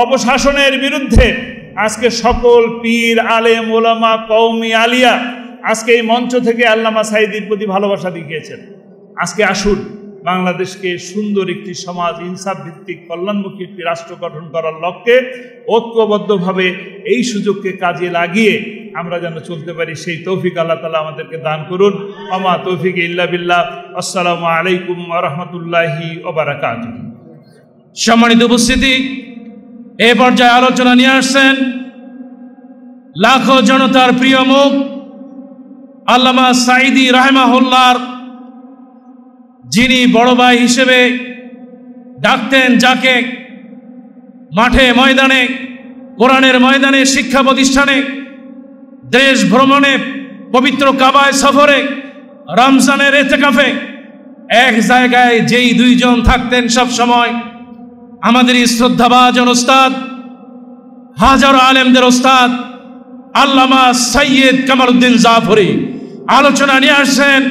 অপশাসনের বিরুদ্ধে আজকে সকল পীর, আলেম, ওলামা, কওমি, আলিয়া আজকে এই মঞ্চ থেকে আল্লামা সাঈদীর প্রতি ভালোবাসা দেখিয়েছেন। আজকে আসুন বাংলাদেশকে সুন্দর একটি সমাজ, ইনসাফ ভিত্তিক কল্যাণমুখী একটি রাষ্ট্র গঠন করার লক্ষ্যে ঐক্যবদ্ধভাবে এই সুযোগকে কাজে লাগিয়ে আমরা যেন চলতে পারি, সেই তৌফিক আল্লাহ তাআলা আমাদেরকে দান করুন। আমা তৌফিক ইল্লা বিল্লাহ। আসসালামু আলাইকুম ওয়া রাহমাতুল্লাহি ওয়া বারাকাতুহু। সম্মানিত উপস্থিতি, এ পর্যায়ে আলোচনা নিয়ে আসছেন লাখো জনতার প্রিয় মুখ আল্লামা সাঈদী রাহিমাহুল্লাহর, যিনি বড় ভাই হিসেবে ডাকতেন, যাকে মাঠে ময়দানে, কোরআনের ময়দানে, শিক্ষা প্রতিষ্ঠানে, দেশ ভ্রমণে, পবিত্র কাবায় সফরে, রমজানের ইতিকাফে এক জায়গায় যেই দুইজন থাকতেন সব সময়, আমাদের শ্রদ্ধাভাজন ওস্তাদ, হাজারো আলেমদের ওস্তাদ আল্লামা সৈয়দ কামালউদ্দিন জাফরি। আলোচনা নিয়ে আসছেন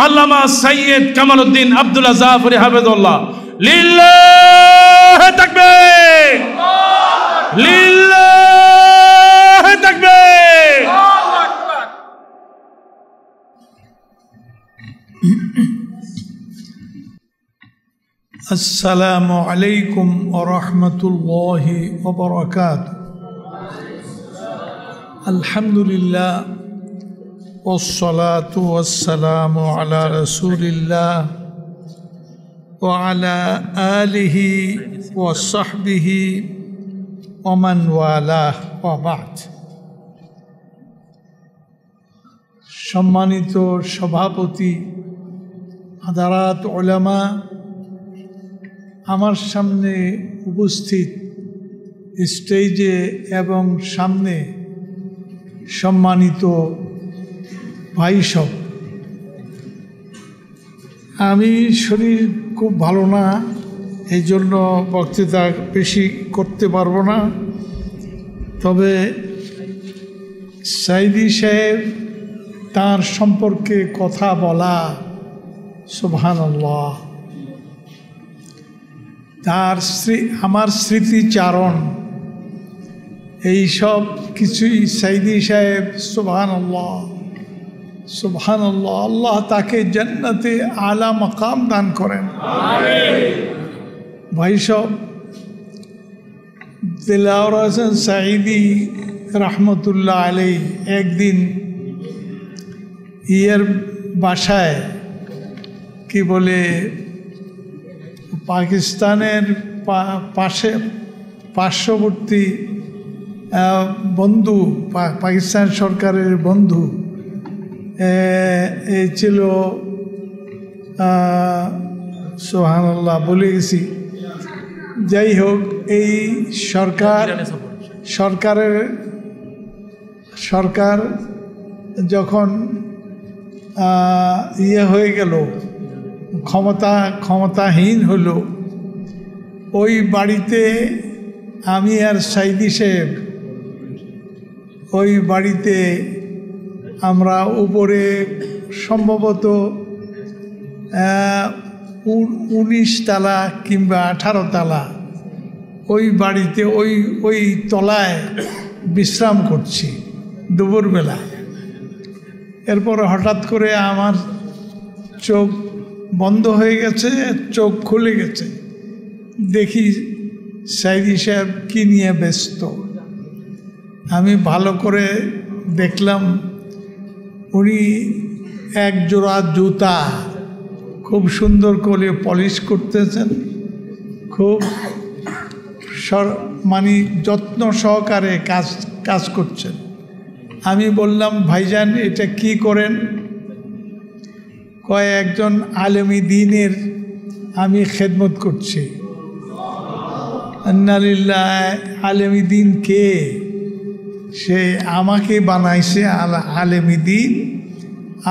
আল্লামা সৈয়দ কামালউদ্দিন আব্দুল্লাহ জাফরি হাফেজুল্লাহ। লিল্লাহি তাকবীর, লিল্লাহি তাকবীর। আসসালামু আলাইকুম ওয়া রাহমাতুল্লাহি ওয়া বারাকাতুহু। আলহামদুলিল্লাহ ওয়াসসালাতু ওয়াসসালামু আলা রাসূলিল্লাহ ওয়া আলা আলিহি ওয়া সাহবিহি ওয়া মান ওয়ালাহ ওয়া বা'দ। সম্মানিত সভাপতি, হাদারাত উলামা, আমার সামনে উপস্থিত স্টেজে এবং সামনে সম্মানিত ভাই সব, আমি শরীর খুব ভালো না, এই জন্য বক্তৃতা বেশি করতে পারবো না। তবে সাঈদী সাহেব, তার সম্পর্কে কথা বলা, সুবহানাল্লাহ, তার আমার স্মৃতিচারণ, এই সব কিছুই সাঈদী সাহেব, সুবহানাল্লাহ সুবহানাল্লাহ, আল্লাহ তাকে জান্নাতে আলা মাকাম দান করেন। ভাই সব, দিলওয়ার হোসেন সাঈদী রহমতুল্লাহ আলাইহি একদিন ইয়ের বাসায়, কি বলে, পাকিস্তানের পার্শ্ববর্তী বন্ধু, পাকিস্তান সরকারের বন্ধু ছিল, সুবহানাল্লাহ বলে গেছি। যাই হোক, এই সরকার যখন ইয়ে হয়ে গেল, ক্ষমতাহীন হলো, ওই বাড়িতে আমি আর সাঈদী সাহেব, ওই বাড়িতে আমরা উপরে সম্ভবত 19 তালা কিংবা 18 তালা, ওই বাড়িতে ওই তলায় বিশ্রাম করছি দুপুরবেলা। এরপর হঠাৎ করে আমার চোখ বন্ধ হয়ে গেছে, চোখ খুলে গেছে, দেখি সাঈদী সাহেব কি নিয়ে ব্যস্ত। আমি ভালো করে দেখলাম, উনি এক জোড়া জুতা খুব সুন্দর করে পলিশ করতেছেন, খুব মানে যত্ন সহকারে কাজ করছেন। আমি বললাম, ভাইজান এটা কি করেন? কয় একজন আলেমী দ্বীনের আমি খেদমত করছি। আন্নালিল্লাহ, আলেমী দ্বীন কে? সে আমাকে বানাইছে আলেমী দ্বীন,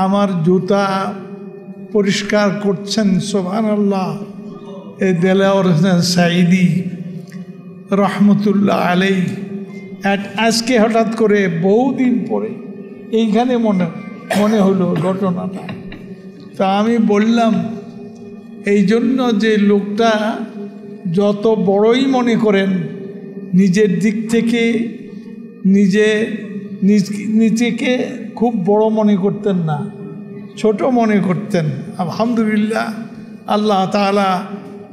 আমার জুতা পরিষ্কার করছেন সুবহানাল্লাহ এই দেলাওয়ার হোসেন সাঈদী রহমতুল্লাহ আলাইহি। আজকে হঠাৎ করে বহুদিন পরে এইখানে মনে হলো ঘটনাটা। তা আমি বললাম, এই জন্য যে লোকটা যত বড়ই মনে করেন, নিজের দিক থেকে নিজেকে খুব বড় মনে করতেন না, ছোট মনে করতেন। আলহামদুলিল্লাহ, আল্লাহ তাআলা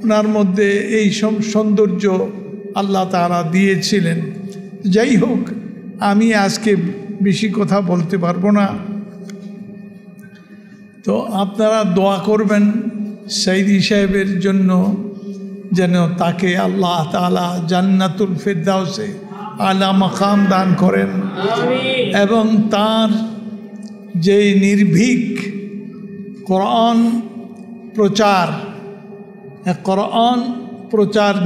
ওনার মধ্যে এই সৌন্দর্য আল্লাহ তাআলা দিয়েছিলেন। যাই হোক, আমি আজকে বেশি কথা বলতে পারবো না। তো আপনারা দোয়া করবেন সাইদি সাহেবের জন্য, যেন তাকে আল্লাহ তাআলা জান্নাতুল ফিরদাউসে আলা মাকাম দান করেন, এবং তার যে নির্ভীক কোরআন প্রচার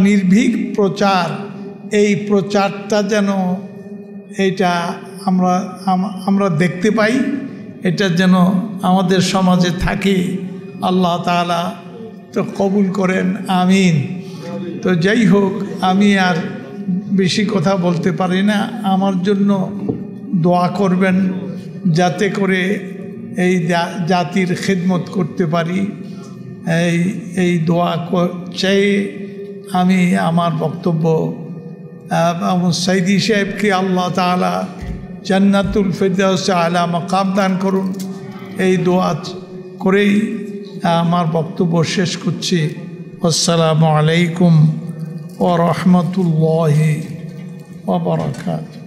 নির্ভীক প্রচার, এই প্রচারটা যেন এটা আমরা দেখতে পাই, এটা যেন আমাদের সমাজে থাকে। আল্লাহ তাআলা তো কবুল করেন, আমিন। তো যাই হোক, আমি আর বেশি কথা বলতে পারি না। আমার জন্য দোয়া করবেন যাতে করে এই জাতির খেদমত করতে পারি, এই দোয়া চাই। আমি আমার বক্তব্য সাইদি সাহেবকে আল্লাহ তাআলা জান্নাতুল ফিরদাউসে আলা মাকাম দান করুন, এই দোয়া করেই আমার বক্তব্য শেষ করছি। আসসালামু আলাইকুম ওয়া রাহমাতুল্লাহি ওয়া বারাকাতুহু।